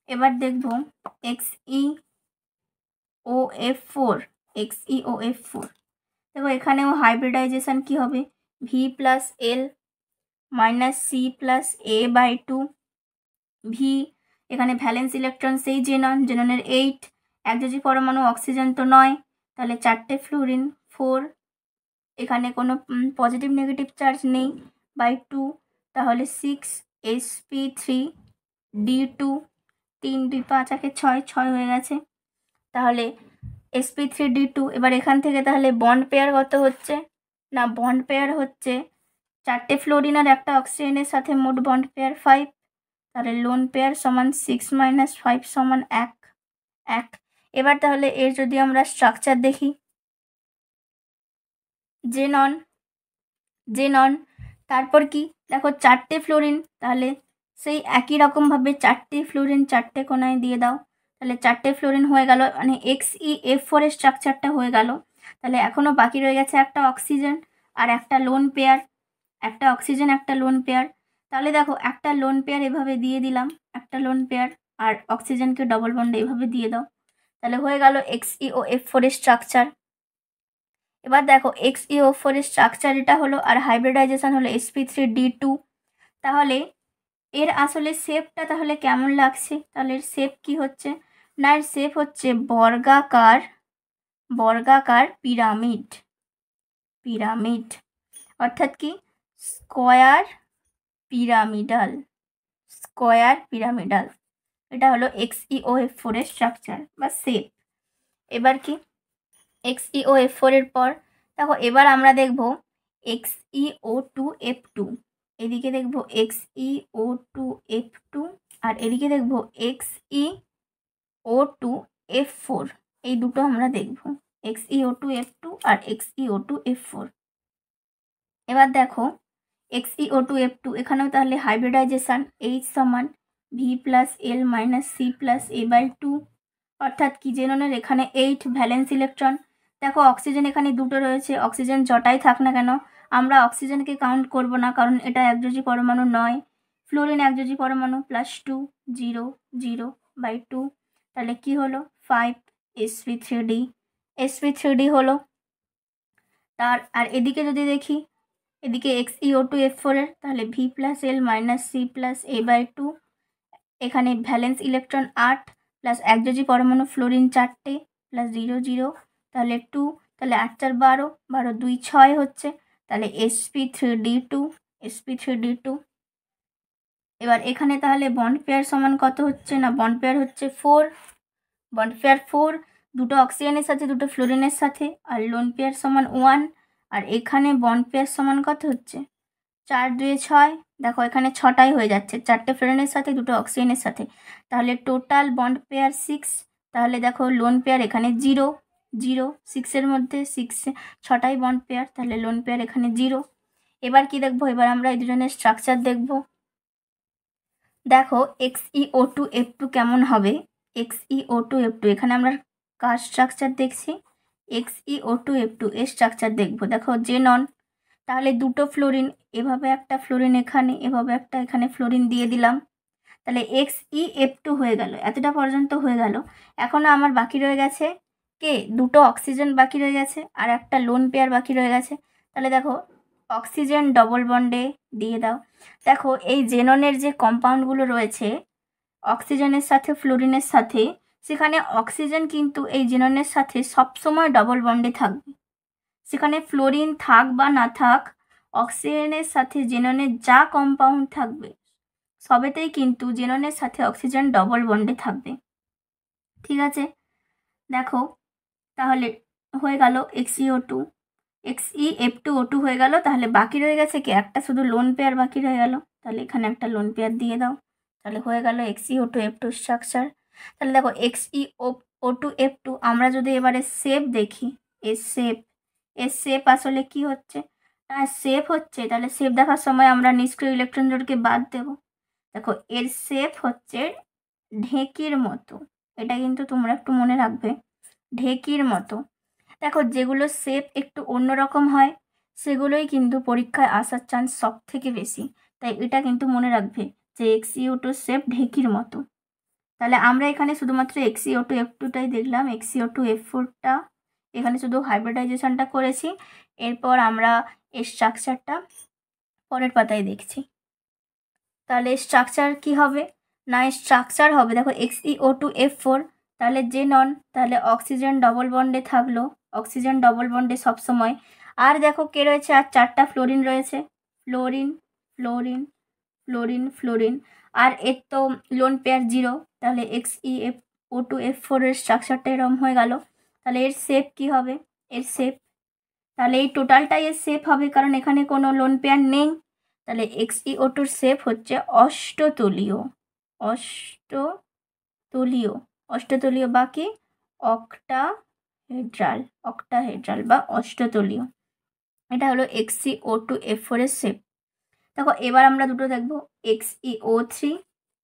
এবার দেখব XeOF4। দেখো এখানেও হাইব্রিডাইজেশন কি হবে? V+L - C+A/2 V. এখানে ভ্যালেন্স ইলেকট্রন সেই জেননের 8, একযোজি পরমাণু অক্সিজেন তো নয়, তাহলে 4টে ফ্লোরিন 4, এখানে কোনো পজিটিভ নেগেটিভ চার্জ নেই, বাই 2, তাহলে 6 sp3d2, 3 2 5 একে 6 হয়ে গেছে। তাহলে sp3d2। এবার এখান থেকে তাহলে বন্ড পেয়ার কত হচ্ছে না, বন্ড পেয়ার হচ্ছে 4টে ফ্লোরিন আর একটা অক্সিজেনের সাথে মোট বন্ড পেয়ার 5। তাহলে লোন পেয়ার সমান 6 - 5 সমান 1। এবার তাহলে এর যদি আমরা স্ট্রাকচার দেখি, জেনন তারপর কি দেখো 4টে ফ্লোরিন, তাহলে সেই একই রকমভাবে 4টে ফ্লোরিন 4টে কোণায় দিয়ে দাও, তাহলে 4টে ফ্লোরিন হয়ে গেল, মানে XeF4 এর স্ট্রাকচারটা হয়ে গেল। তাহলে এখনও বাকি রয়ে গেছে একটা অক্সিজেন আর একটা লোন পেয়ার, তাহলে দেখো একটা লোন পেয়ার এভাবে দিয়ে দিলাম, একটা লোন পেয়ার, আর অক্সিজেনকে ডবল বন্ডে এভাবে দিয়ে দাও, তাহলে হয়ে গেল XeOF4 এর স্ট্রাকচার। এবার দেখো XeO4 এর স্ট্রাকচার এটা হলো, আর হাইব্রিডাইজেশন হলো sp3d2। তাহলে এর আসলে শেপটা তাহলে কেমন লাগছে? তাহলে এর শেপ কি হচ্ছে না, এর শেপ হচ্ছে বর্গাকার পিরামিড, অর্থাৎ কি স্কোয়ার পিরামিডাল। এটা হলো XeOF4 এর স্ট্রাকচার বা শেপ। এবার কি XeOF4 এর পর দেখো এবার আমরা দেখব XeO2F2, এদিকে দেখব XeO2F2, আর এদিকে দেখব XeO2F4। এই দুটো আমরা দেখব, XeO2F2 আর XeO2F4। এবার দেখো XeO2F2 এখানেও তাহলে হাইব্রিডাইজেশন H সমান V+L - C+A/2, অর্থাৎ কি জেননের এখানে 8 ভ্যালেন্স ইলেকট্রন। দেখো অক্সিজেন এখানে দুটো রয়েছে, অক্সিজেন যটাই থাক না কেন আমরা অক্সিজেনকে কাউন্ট করব না, কারণ এটা একযোজি পরমাণু নয়। ফ্লোরিন একযোজি পরমাণু, +2 0 0/2, তাহলে কি হলো 5 sp3d। sp3d হলো। আর এদিকে যদি দেখি, এদিকে XeO2F4 এর, তাহলে V + L - C + A/2, এখানে ভ্যালেন্স ইলেকট্রন 8 প্লাস একযোজি পরমাণু ফ্লোরিন 4টে প্লাস 0 0, তাহলে 2, তাহলে 8 4 12, 12 2 6 হচ্ছে, তাহলে sp3d2। এবার এখানে তাহলে বন্ড পেয়ার সমান কত হচ্ছে, না বন্ড পেয়ার হচ্ছে 4, বন্ড পেয়ার 4, দুটো অক্সিজেনের সাথে দুটো ফ্লোরিনের সাথে, আর লোন পেয়ার সমান 1। আর এখানে বন্ড পেয়ার সমান কত হচ্ছে, 4 2 6, দেখো এখানে 6টাই হয়ে যাচ্ছে, 4টে ফ্লোরিনের সাথে দুটো অক্সিজেনের সাথে, তাহলে টোটাল বন্ড পেয়ার 6। তাহলে দেখো লোন পেয়ার এখানে 0 0, 6-এর মধ্যে 6টাই বন্ড পেয়ার, তাহলে লোন পেয়ার এখানে 0। এবার কি দেখবো, এবার আমরা এই দুজনের স্ট্রাকচার দেখব। দেখো XeO2F2 কেমন হবে, XeO2F2, এখানে আমরা কার স্ট্রাকচার দেখছি, XeO2F2 এর স্ট্রাকচার দেখব। দেখো জেনন, তাহলে দুটো ফ্লোরিন, এভাবে একটা ফ্লোরিন এখানে, এভাবে একটা এখানে ফ্লোরিন দিয়ে দিলাম, তাহলে XeF2 হয়ে গেল, এতটা পর্যন্ত হয়ে গেল। এখনও আমার বাকি রয়ে গেছে কে, দুটো অক্সিজেন বাকি রয়ে গেছে আর একটা লোন পেয়ার বাকি রয়ে গেছে। তাহলে দেখো অক্সিজেন ডবল বন্ডে দিয়ে দাও। দেখো এই জেননের যে কম্পাউন্ডগুলো রয়েছে অক্সিজেনের সাথে ফ্লোরিনের সাথে, সেখানে অক্সিজেন কিন্তু এই জেননের সাথে সবসময় ডবল বন্ডে থাকবে। সেখানে ফ্লোরিন থাক বা না থাক, অক্সিজেনের সাথে জেননের যা কম্পাউন্ড থাকবে সবেতেই কিন্তু জেননের সাথে অক্সিজেন ডবল বন্ডে থাকবে। ঠিক আছে, দেখো তাহলে হয়ে গেল XeF2O2 হয়ে গেল। তাহলে বাকি রয়ে গেছে কি, একটা শুধু লোন পেয়ার বাকি রয়ে গেল, তাহলে এখানে একটা লোন পেয়ার দিয়ে দাও, তাহলে হয়ে গেল XeO2F2 স্ট্রাকচার। তাহলে দেখো XeO2F2, আমরা যদি এবারে শেপ দেখি, এর শেপ আসলে কি হচ্ছে, শেপ হচ্ছে, তাহলে শেপ দেখার সময় আমরা নিষ্ক্রিয় ইলেকট্রন জোড়কে বাদ দেব। দেখো এর শেপ হচ্ছে ঢেকির মতো, এটা কিন্তু তোমরা একটু মনে রাখবে, ঢেকির মতো। দেখো যেগুলো শেপ একটু অন্যরকম হয় সেগুলোই কিন্তু পরীক্ষায় আসার চান্স সব থেকে বেশি, তাই এটা কিন্তু মনে রাখবে যে XeO2 শেপ ঢেকির মতো। তাহলে আমরা এখানে শুধুমাত্র XeO2F2টাই দেখলাম, XeO2F4টা এখানে শুধু হাইব্রিডাইজেশনটা করেছি। এরপর আমরা এর স্ট্রাকচারটা পরের পাতায় দেখছি। তাহলে স্ট্রাকচার কি হবে, না স্ট্রাকচার হবে দেখো XeO2F4, তাহলে জেনন, তাহলে অক্সিজেন ডবল বন্ডে থাকলো, অক্সিজেন ডবল বন্ডে সবসময়। আর দেখো কে রয়েছে, আর 4টা ফ্লোরিন রয়েছে, ফ্লোরিন ফ্লোরিন ফ্লোরিন ফ্লোরিন, আর এর তো লোন পেয়ার 0, তাহলে XeO2F4 এর স্ট্রাকচারটা এরম হয়ে গেল। তাহলে এর শেপ কি হবে, এর শেপ, তাহলে এই টোটালটাই এর শেপ হবে কারণ এখানে কোনো লোন পেয়ার নেই। তাহলে XeO2 শেপ হচ্ছে অষ্টতলীয়, অষ্টতলীয়, অষ্টতলীয় বা কি অক্টাহেড্রাল, অক্টাহেড্রাল বা অষ্টতলীয়। এটা হলো XeO2F4 এর শেপ। দেখো এবার আমরা দুটো দেখব, XeO3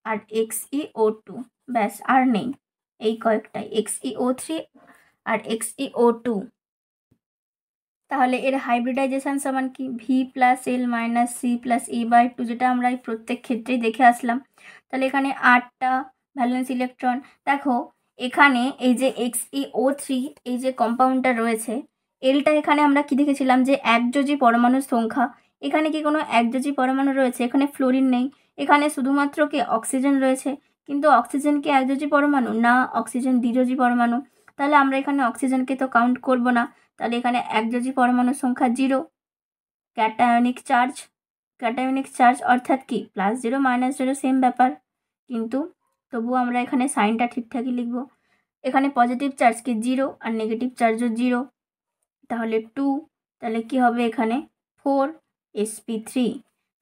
আর XeO2, ব্যাস আর নেই, এই কয়েকটাই XeO3 আর XeO2। তাহলে এর হাইব্রিডাইজেশন সমান কি, V + L - C + A/2, যেটা আমরা এই প্রত্যেক ক্ষেত্রেই দেখে আসলাম। তাহলে এখানে 8টা ভ্যালেন্স ইলেকট্রন। দেখো এখানে এই যে XeO3 এই যে কম্পাউন্ডটা রয়েছে, এলটা এখানে আমরা কি দেখেছিলাম যে একযোজি পরমাণুর সংখ্যা, এখানে কি কোনো একযোজি পরমাণু রয়েছে, এখানে ফ্লোরিন নেই, এখানে শুধুমাত্র কি অক্সিজেন রয়েছে, কিন্তু অক্সিজেন কি একযোজি পরমাণু, না অক্সিজেন দ্বিযোজি পরমাণু, তাহলে আমরা এখানে অক্সিজেনকে তো কাউন্ট করব না। তাহলে এখানে একযোজি পরমাণুর সংখ্যা 0, ক্যাটায়নিক চার্জ অর্থাৎ কি +0 -0 সেম ব্যাপার, কিন্তু তবুও আমরা এখানে সাইনটা ঠিকঠাকই লিখব। এখানে পজিটিভ চার্জ কি 0 আর নেগেটিভ চার্জও 0, তাহলে 2, তাহলে কি হবে এখানে 4 sp3,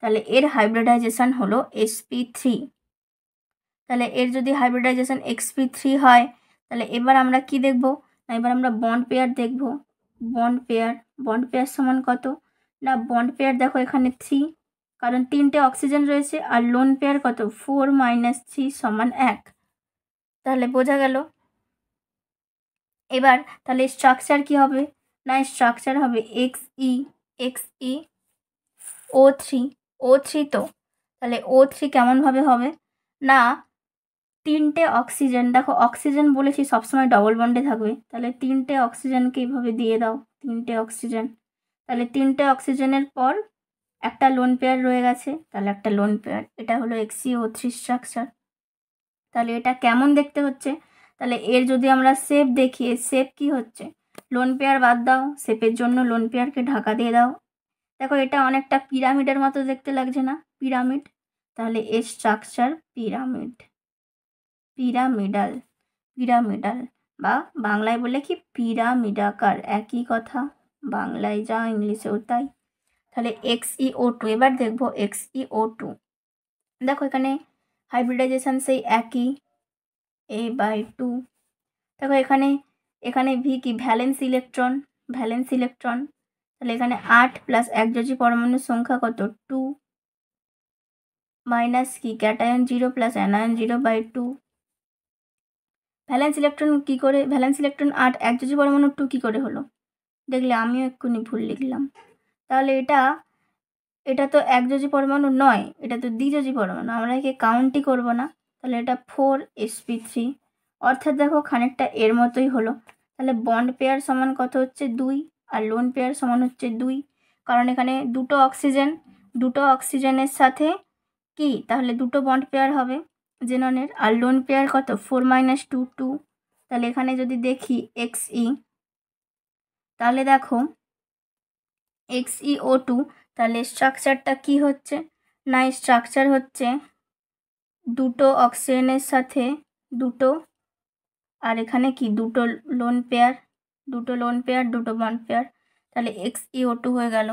তাহলে এর হাইব্রিডাইজেশন হলো sp3। তাহলে এর যদি হাইব্রিডাইজেশন sp3 হয়, তাহলে এবার আমরা কি দেখব, না এবার আমরা বন্ড পেয়ার দেখব। বন্ড পেয়ার সমান কত, না বন্ড পেয়ার দেখো এখানে 3, কারণ 3টে অক্সিজেন রয়েছে, আর লোন পেয়ার কত 4 - 3 = 1, তাহলে বোঝা গেল। এবার তাহলে স্ট্রাকচার কি হবে, না স্ট্রাকচার হবে XeO3, O3 তো, তাহলে O3 কেমনভাবে হবে, না তিনটে অক্সিজেন, দেখো অক্সিজেন বলেছি সবসময় ডবল বন্ডে থাকবে, তাহলে তিনটে অক্সিজেনকে এইভাবে দিয়ে দাও, তিনটে অক্সিজেন। তাহলে তিনটে অক্সিজেনের পর একটা লোন পেয়ার রয়ে গেছে, তাহলে একটা লোন পেয়ার, এটা হলো XeO3 স্ট্রাকচার। তাহলে এটা কেমন দেখতে হচ্ছে? তাহলে এর যদি আমরা শেপ দেখি, শেপ কি হচ্ছে? লোন পেয়ার বাদ দাও, শেপের জন্য লোন পেয়ারকে ঢাকা দিয়ে দাও। দেখো এটা অনেকটা পিরামিডের মতো দেখতে লাগছে না? পিরামিড। তাহলে এর স্ট্রাকচার পিরামিড, পিরামিডাল, পিরামিডাল বা বাংলায় বলে কি পিরামিডাকার, একই কথা, বাংলায় যা ইংলিশেও তাই। তাহলে XeO2, এবার দেখবো XeO2। দেখো এখানে হাইব্রিডাইজেশন সেই একই, A/2। দেখো এখানে এখানে ভি কি ভ্যালেন্স ইলেকট্রন, ভ্যালেন্স ইলেকট্রন। তাহলে এখানে 8 প্লাস একযোজি পরমাণুর সংখ্যা কত? 2 মাইনাস কি cation 0 plus anion 0/2। Valence electron কি করে, ভ্যালেন্স ইলেকট্রন 8, একযোজি পরমাণু 2 কি করে হলো? দেখলে আমিও এক্ষুনি ভুল লিখলাম। তাহলে এটা তো একযোজি পরমাণু নয়, এটা তো দ্বিযোজি পরমাণু, আমরা একে কাউন্টই করব না। তাহলে এটা 4sp3, অর্থাৎ দেখো খানিকটা এর মতোই হলো। তাহলে বন্ড পেয়ার সমান কত হচ্ছে? 2, আর লোন পেয়ার সমান হচ্ছে 2, কারণ এখানে দুটো অক্সিজেনের সাথে কি, তাহলে দুটো বন্ড পেয়ার হবে জেননের। আর লোন পেয়ার কত? 4 - 2 2। তাহলে এখানে যদি দেখি Xe, তাহলে দেখো XeO2, তাহলে স্ট্রাকচারটা কি হচ্ছে? না স্ট্রাকচার হচ্ছে দুটো অক্সিজেনের সাথে দুটো, আর এখানে কি দুটো লোন পেয়ার, দুটো বন্ড পেয়ার। তাহলে XeO2 হয়ে গেল।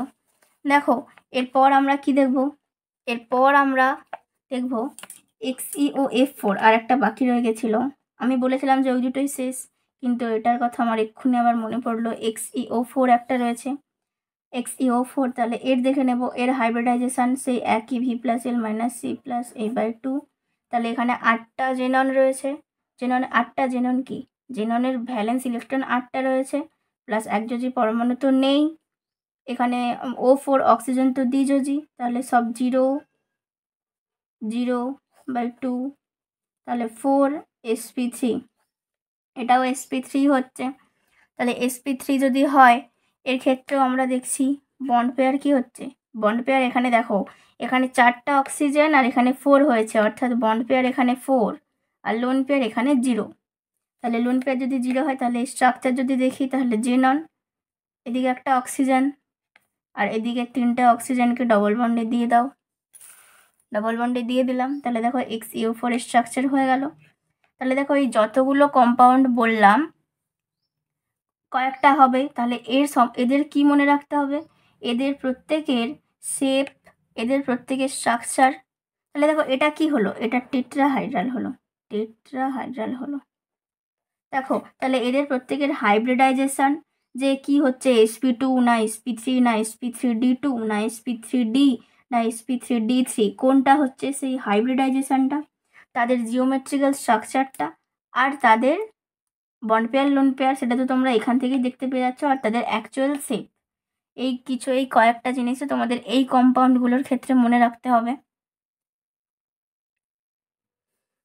দেখো এরপর আমরা কি দেখব? এরপর আমরা দেখব XeOF4, আর একটা বাকি রয়ে গেছিলো। আমি বলেছিলাম যে ওই দুটোই শেষ, কিন্তু এটার কথা আমার এক্ষুনি আবার মনে পড়লো, XeO4 একটা রয়েছে, XeO4। তাহলে এর দেখে নেব, এর হাইব্রিডাইজেশন সেই একই V+L - C+A/2। তাহলে এখানে 8টা জেনন রয়েছে, জেনন 8টা, জেনন কি, জেননের ভ্যালেন্স ইলেকট্রন 8টা রয়েছে, প্লাস একযোজি পরমাণু তো নেই, এখানে O4 অক্সিজেন তো দ্বিযোজি, তাহলে সব 0 0/2। তাহলে 4sp3, এটাও sp3 হচ্ছে। তাহলে sp3 যদি হয়, এর ক্ষেত্রেও আমরা দেখছি বন্ড পেয়ার কি হচ্ছে? বন্ড পেয়ার এখানে দেখো, এখানে 4টা অক্সিজেন আর এখানে 4 হয়েছে, অর্থাৎ বন্ড পেয়ার এখানে 4, আর লোন পেয়ার এখানে 0। তাহলে লোন পেয়ার যদি 0 হয়, তাহলে স্ট্রাকচার যদি দেখি, তাহলে জেনন, এদিকে একটা অক্সিজেন আর এদিকে 3টে অক্সিজেনকে ডবল বন্ডে দিয়ে দাও, ডবল বন্ডে দিয়ে দিলাম। তাহলে দেখো XeO4 স্ট্রাকচার হয়ে গেল। তাহলে দেখো এই যতগুলো কম্পাউন্ড বললাম কয়েকটা হবে, তাহলে এদের কি মনে রাখতে হবে? এদের প্রত্যেকের শেপ, এদের প্রত্যেকের স্ট্রাকচার। তাহলে দেখো এটা কি হলো? এটা টেট্রাহাইড্রাল হলো, টেট্রাহাইড্রাল হলো। দেখো তাহলে এদের প্রত্যেকের হাইব্রিডাইজেশন যে কি হচ্ছে, sp2 না sp3 না sp3d2 না sp3d না sp3d3, কোনটা হচ্ছে সেই হাইব্রিডাইজেশনটা, তাদের জিওমেট্রিক্যাল স্ট্রাকচারটা, আর তাদের বন্ড পেয়ার লোন পেয়ার, সেটা তো তোমরা এখান থেকেই দেখতে পেয়ে যাচ্ছ, আর তাদের অ্যাকচুয়াল শেপ। এই কয়েকটা জিনিসে তোমাদের এই কম্পাউন্ডগুলোর ক্ষেত্রে মনে রাখতে হবে।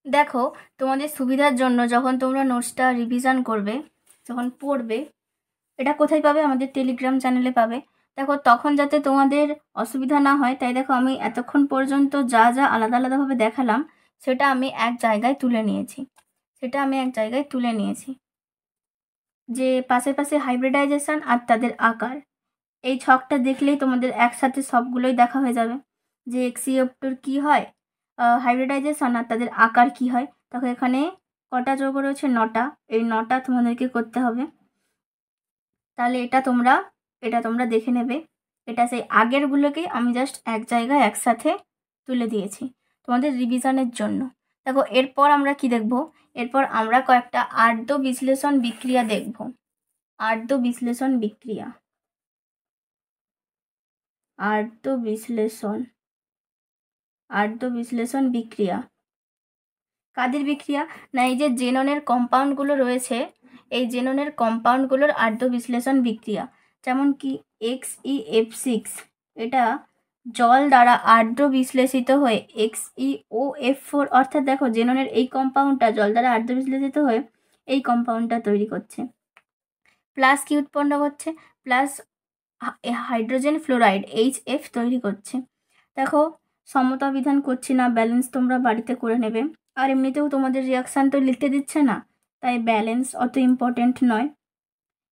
দেখো তোমাদের সুবিধার জন্য যখন তোমরা নোটসটা রিভিশন করবে, যখন পড়বে, এটা কোথায় পাবে? আমাদের টেলিগ্রাম চ্যানেলে পাবে। দেখো তখন যাতে তোমাদের অসুবিধা না হয়, তাই দেখো আমি এতক্ষণ পর্যন্ত যা যা আলাদা আলাদাভাবে দেখালাম, সেটা আমি এক জায়গায় তুলে নিয়েছি, যে পাশে পাশে হাইব্রিডাইজেশন আর তাদের আকার। এই ছকটা দেখলেই তোমাদের একসাথে সবগুলোই দেখা হয়ে যাবে, যে XeO2 কি হয়, হাইব্রিডাইজেশন আর তাদের আকার কি হয়। তখন এখানে কটা যৌগ রয়েছে? 9টা, এই 9টা তোমাদেরকে করতে হবে। তাহলে এটা তোমরা দেখে নেবে। এটা সেই আগেরগুলোকেই আমি জাস্ট এক জায়গায় একসাথে তুলে দিয়েছি তোমাদের রিভিশনের জন্য। দেখো এরপর আমরা কি দেখব? এরপর আমরা কয়েকটা আদ্য বিশ্লেষণ বিক্রিয়া দেখব। আদ্য বিশ্লেষণ বিক্রিয়া, আদ্য বিশ্লেষণ বিক্রিয়া কাদের বিক্রিয়া? না এই যে জেননের কম্পাউন্ডগুলো রয়েছে, এই জেননের কম্পাউন্ডগুলোর আদ্য বিশ্লেষণ বিক্রিয়া। যেমন কি XeF6, এটা জল দ্বারা আর্দ্র বিশ্লেষিত হয়ে XeOF4 অর্থাৎ দেখো জেননের এই কম্পাউন্ডটা জল দ্বারা আর্দ্র বিশ্লেষিত হয়ে এই কম্পাউন্ডটা তৈরি করছে, প্লাস কি উৎপন্ন করছে, প্লাস হাইড্রোজেন ফ্লোরাইড HF তৈরি করছে। দেখো সমতা বিধান করছি না, ব্যালেন্স তোমরা বাড়িতে করে নেবে। আর এমনিতেও তোমাদের রিয়াকশান তো লিখতে দিচ্ছে না, তাই ব্যালেন্স অত ইম্পর্টেন্ট নয়।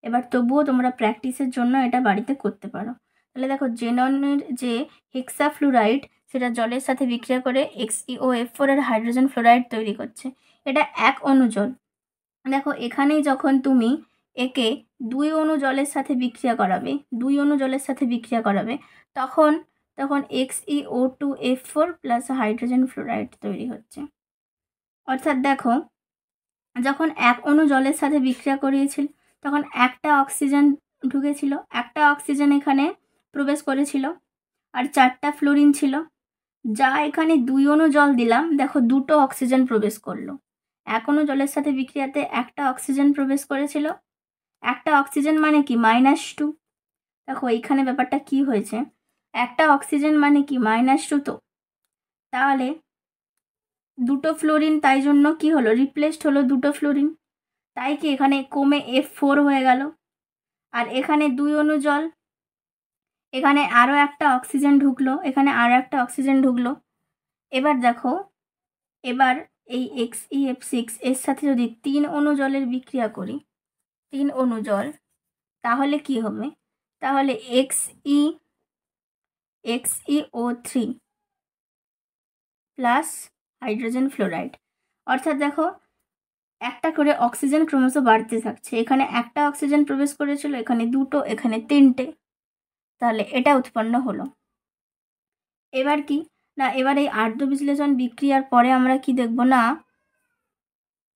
এবার তবুও তোমরা প্র্যাকটিসের জন্য এটা বাড়িতে করতে পারো। তাহলে দেখো জেননের যে হেক্সাফ্লুরাইড সেটা জলের সাথে বিক্রিয়া করে XeOF4 এর হাইড্রোজেন ফ্লোরাইড তৈরি করছে। এটা এক অণু জল। দেখো এখানেই যখন তুমি একে 2 অণু জলের সাথে বিক্রিয়া করাবে, 2 অণু জলের সাথে বিক্রিয়া করাবে, তখন XeO2F4 প্লাস হাইড্রোজেন ফ্লোরাইড তৈরি হচ্ছে। অর্থাৎ দেখো যখন এক অণু জলের সাথে বিক্রিয়া করিয়েছিল তখন একটা অক্সিজেন ঢুকেছিল, একটা অক্সিজেন এখানে প্রবেশ করেছিল, আর 4টা ফ্লোরিন ছিল। যা এখানে 2 অণু জল দিলাম, দেখো 2টো অক্সিজেন প্রবেশ করলো। এক অণু জলের সাথে বিক্রিয়াতে একটা অক্সিজেন প্রবেশ করেছিল, একটা অক্সিজেন মানে কি -2। দেখো এইখানে ব্যাপারটা কি হয়েছে, একটা অক্সিজেন মানে কি -2, তো তাহলে 2টো ফ্লোরিন তাই জন্য কি হলো, রিপ্লেসড হলো 2টো ফ্লোরিন, তাই কি এখানে কমে F4 হয়ে গেল। আর এখানে 2 অণু জল, এখানে আরও একটা অক্সিজেন ঢুকলো, এখানে আরও একটা অক্সিজেন ঢুকলো। এবার দেখো এবার এই XeF6 এর সাথে যদি 3 অণু জলের বিক্রিয়া করি, 3 অণু জল, তাহলে কি হবে, তাহলে XeO3 প্লাস হাইড্রোজেন ফ্লোরাইড। অর্থাৎ দেখো একটা করে অক্সিজেন ক্রমশ বাড়তে থাকছে, এখানে একটা অক্সিজেন প্রবেশ করেছিল, এখানে 2টো, এখানে 3টে, তাহলে এটা উৎপন্ন হলো। এবার কি না, এবার এই আর্দ্র বিশ্লেষণ বিক্রিয়ার পরে আমরা কি দেখব না,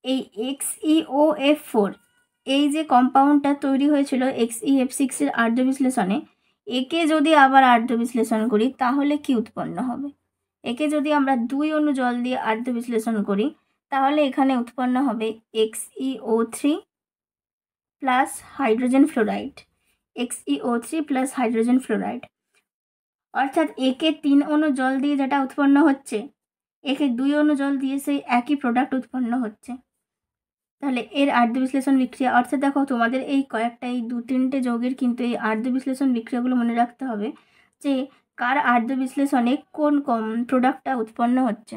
এই XeOF4 এই যে কম্পাউন্ডটা তৈরি হয়েছিল XeF6 এর আর্দ্র বিশ্লেষণে, একে যদি আবার আর্দ্র বিশ্লেষণ করি তাহলে কি উৎপন্ন হবে, একে যদি আমরা 2 অণু জল দিয়ে আর্দ্র বিশ্লেষণ করি তাহলে এখানে উৎপন্ন হবে XeO3 plus hydrogen fluoride, XeO3 plus hydrogen fluoride. অর্থাৎ একে 3 অণু জল দিয়ে যেটা উৎপন্ন হচ্ছে, একে 2 অণু জল দিয়ে সেই একই প্রোডাক্ট উৎপন্ন হচ্ছে। তাহলে এর আর্দ্র বিশ্লেষণ বিক্রিয়া, অর্থাৎ দেখো তোমাদের এই কয়েকটা এই 2-3টে যৌগের কিন্তু এই আর্দ্র বিশ্লেষণ বিক্রিয়াগুলো মনে রাখতে হবে যে কার আর্দ্র বিশ্লেষণে কোন প্রোডাক্টটা উৎপন্ন হচ্ছে।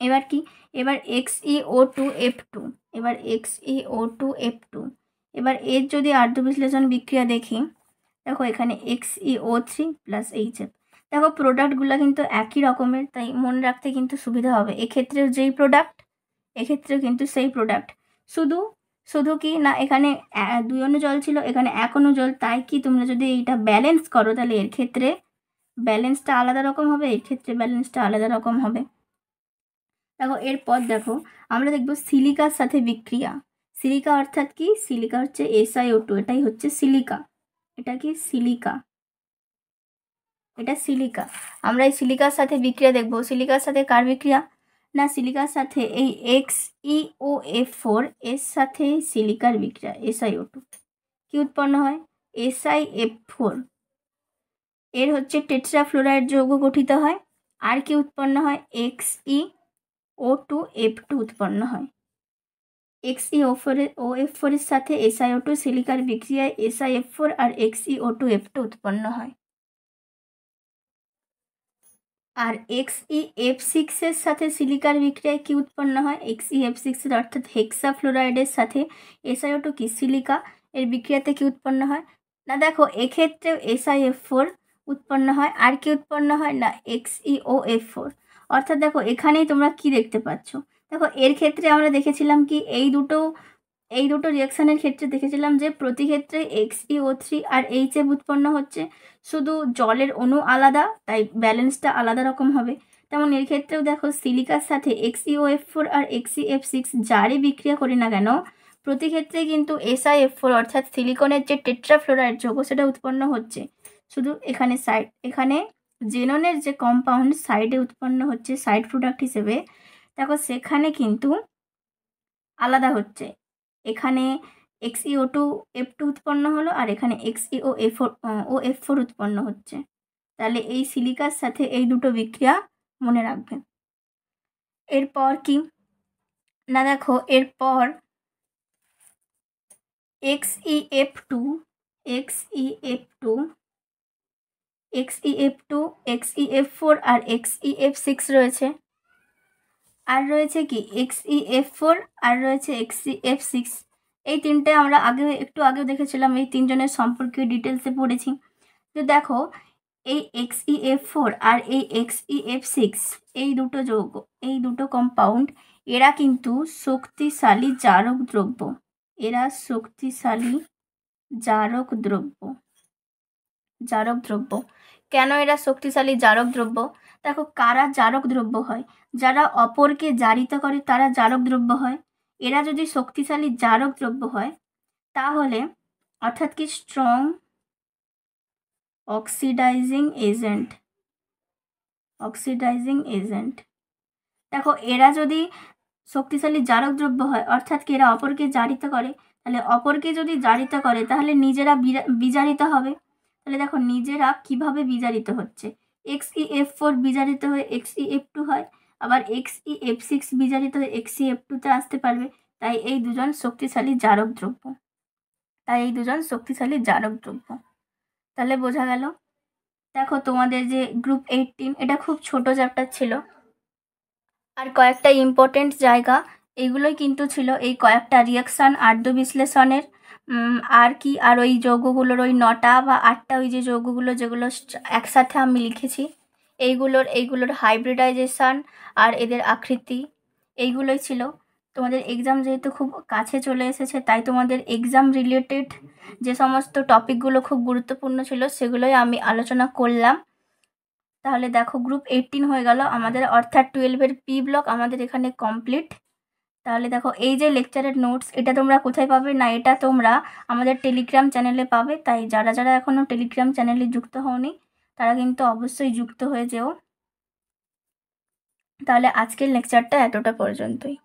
এবার কি, এবার XeO2F2, এবার XeO2F2, এবার এর যদি আর্দ্র বিশ্লেষণ বিক্রিয়া দেখি, দেখো এখানে XeO3 প্লাস HF। দেখো প্রোডাক্টগুলো কিন্তু একই রকমের, তাই মনে রাখতে কিন্তু সুবিধা হবে। এক্ষেত্রেও যেই প্রোডাক্ট, এক্ষেত্রেও কিন্তু সেই প্রোডাক্ট, শুধু শুধু কি না এখানে 2 অণু জল ছিল, এখানে 1 অণু জল, তাই কি তোমরা যদি এইটা ব্যালেন্স করো তাহলে এর ক্ষেত্রে ব্যালেন্সটা আলাদা রকম হবে, এর ক্ষেত্রে ব্যালেন্সটা আলাদা রকম হবে। দেখো এরপর দেখো আমরা দেখব সিলিকার সাথে বিক্রিয়া। সিলিকা অর্থাৎ কি, সিলিকা হচ্ছে SiO2, এটাই হচ্ছে সিলিকা, এটা কি সিলিকা, এটা সিলিকা। আমরা এই সিলিকার সাথে বিক্রিয়া দেখব। সিলিকার সাথে কার বিক্রিয়া না, সিলিকার সাথে এই XeOF4 এর সাথে সিলিকার বিক্রিয়া, SiO2 কি উৎপন্ন হয়, SiF4 এর হচ্ছে টেট্রাফ্লোরাইড যৌগ গঠিত হয়। আর কি উৎপন্ন হয়, XeO2F2 উৎপন্ন হয়। XeOF4 এর সাথে SiO2 সিলিকার বিক্রিয়ায় SiF4 আর XeO2F2 উৎপন্ন হয়। আর XeF6 এর সাথে সিলিকার বিক্রিয়ায় কি উৎপন্ন হয়, XeF6 এর অর্থাৎ হেক্সাফ্লোরাইডের সাথে SiO2 কি সিলিকা এর বিক্রিয়াতে কি উৎপন্ন হয় না, দেখো এক্ষেত্রেও SiF4 উৎপন্ন হয়। আর কি উৎপন্ন হয় না, XeOF4। অর্থাৎ দেখো এখানেই তোমরা কি দেখতে পাচ্ছ, দেখো এর ক্ষেত্রে আমরা দেখেছিলাম কি এই দুটো রিয়াকশানের ক্ষেত্রে দেখেছিলাম যে প্রতি ক্ষেত্রে XeO3 আর HF উৎপন্ন হচ্ছে, শুধু জলের অণু আলাদা, তাই ব্যালেন্সটা আলাদা রকম হবে। তেমন এর ক্ষেত্রেও দেখো সিলিকার সাথে XeOF4 আর XeF6 যারই বিক্রিয়া করি না কেন, প্রতি ক্ষেত্রে কিন্তু SiF4 অর্থাৎ সিলিকনের যে টেট্রাফ্লোরাইড যৌগ সেটা উৎপন্ন হচ্ছে, শুধু এখানে জেননের যে কম্পাউন্ড সাইডে উৎপন্ন হচ্ছে সাইড প্রোডাক্ট হিসেবে, দেখো সেখানে কিন্তু আলাদা হচ্ছে। এখানে XeO2F2 উৎপন্ন হলো আর এখানে XeOF4 উৎপন্ন হচ্ছে। তাহলে এই সিলিকার সাথে এই দুটো বিক্রিয়া মনে রাখবে। এরপর কি না, দেখো এরপর XeF2, XeF2, XeF2, XeF4 আর XeF6 রয়েছে। আর রয়েছে কি XeF4 আর রয়েছে XeF6। এই তিনটে আমরা একটু আগেও দেখেছিলাম, এই তিনজনের সম্পর্কে ডিটেলসে পড়েছি। তো দেখো এই XeF4 আর এই XeF6 এই দুটো যৌগ, এই দুটো কম্পাউন্ড, এরা কিন্তু শক্তিশালী জারক দ্রব্য। এরা শক্তিশালী জারক দ্রব্য। জারক দ্রব্য কেন এরা শক্তিশালী জারক দ্রব্য? দেখো কারা জারক দ্রব্য হয়? যারা অপরকে জারিত করে তারা জারক দ্রব্য হয়। এরা যদি শক্তিশালী জারক দ্রব্য হয় তাহলে অর্থাৎ কি strong oxidising agent. Oxidising agent, দেখো এরা যদি শক্তিশালী জারক দ্রব্য হয় অর্থাৎ কি এরা অপরকে জারিত করে, তাহলে অপরকে যদি জারিত করে তাহলে নিজেরা বিজারিত হবে। তাহলে দেখো নিজেরা কিভাবে বিজারিত হচ্ছে, XeF4 বিজারিত হয়ে XeF2 হয়, আবার XeF6 বিজারিত হয়ে XeF2তে আসতে পারবে। তাই এই দুজন শক্তিশালী জারক দ্রব্য। তাহলে বোঝা গেল। দেখো তোমাদের যে গ্রুপ 18 এটা খুব ছোট চ্যাপ্টার ছিল, আর কয়েকটা ইম্পর্টেন্ট জায়গা এগুলোই কিন্তু ছিল, এই কয়েকটা রিয়াকশান আদ্য বিশ্লেষণের, আর কি আর ওই যৌগগুলোর ওই 9টা বা 8টা ওই যে যৌগগুলো যেগুলো একসাথে আমি লিখেছি, এইগুলোর হাইব্রিডাইজেশান আর এদের আকৃতি, এইগুলোই ছিল। তোমাদের এক্সাম যেহেতু খুব কাছে চলে এসেছে তাই তোমাদের এক্সাম রিলেটেড যে সমস্ত টপিকগুলো খুব গুরুত্বপূর্ণ ছিল সেগুলোই আমি আলোচনা করলাম। তাহলে দেখো গ্রুপ 18 হয়ে গেল আমাদের, অর্থাৎ 12-এর পি ব্লক আমাদের এখানে কমপ্লিট। তাহলে দেখো এই যে লেকচারের নোটস এটা তোমরা কোথায় পাবে? না এটা তোমরা আমাদের টেলিগ্রাম চ্যানেলে পাবে। তাই যারা যারা এখনও টেলিগ্রাম চ্যানেলে যুক্ত হওনি তারা কিন্তু অবশ্যই যুক্ত হয়ে যেও। তাহলে আজকের লেকচারটা এতটা পর্যন্তই।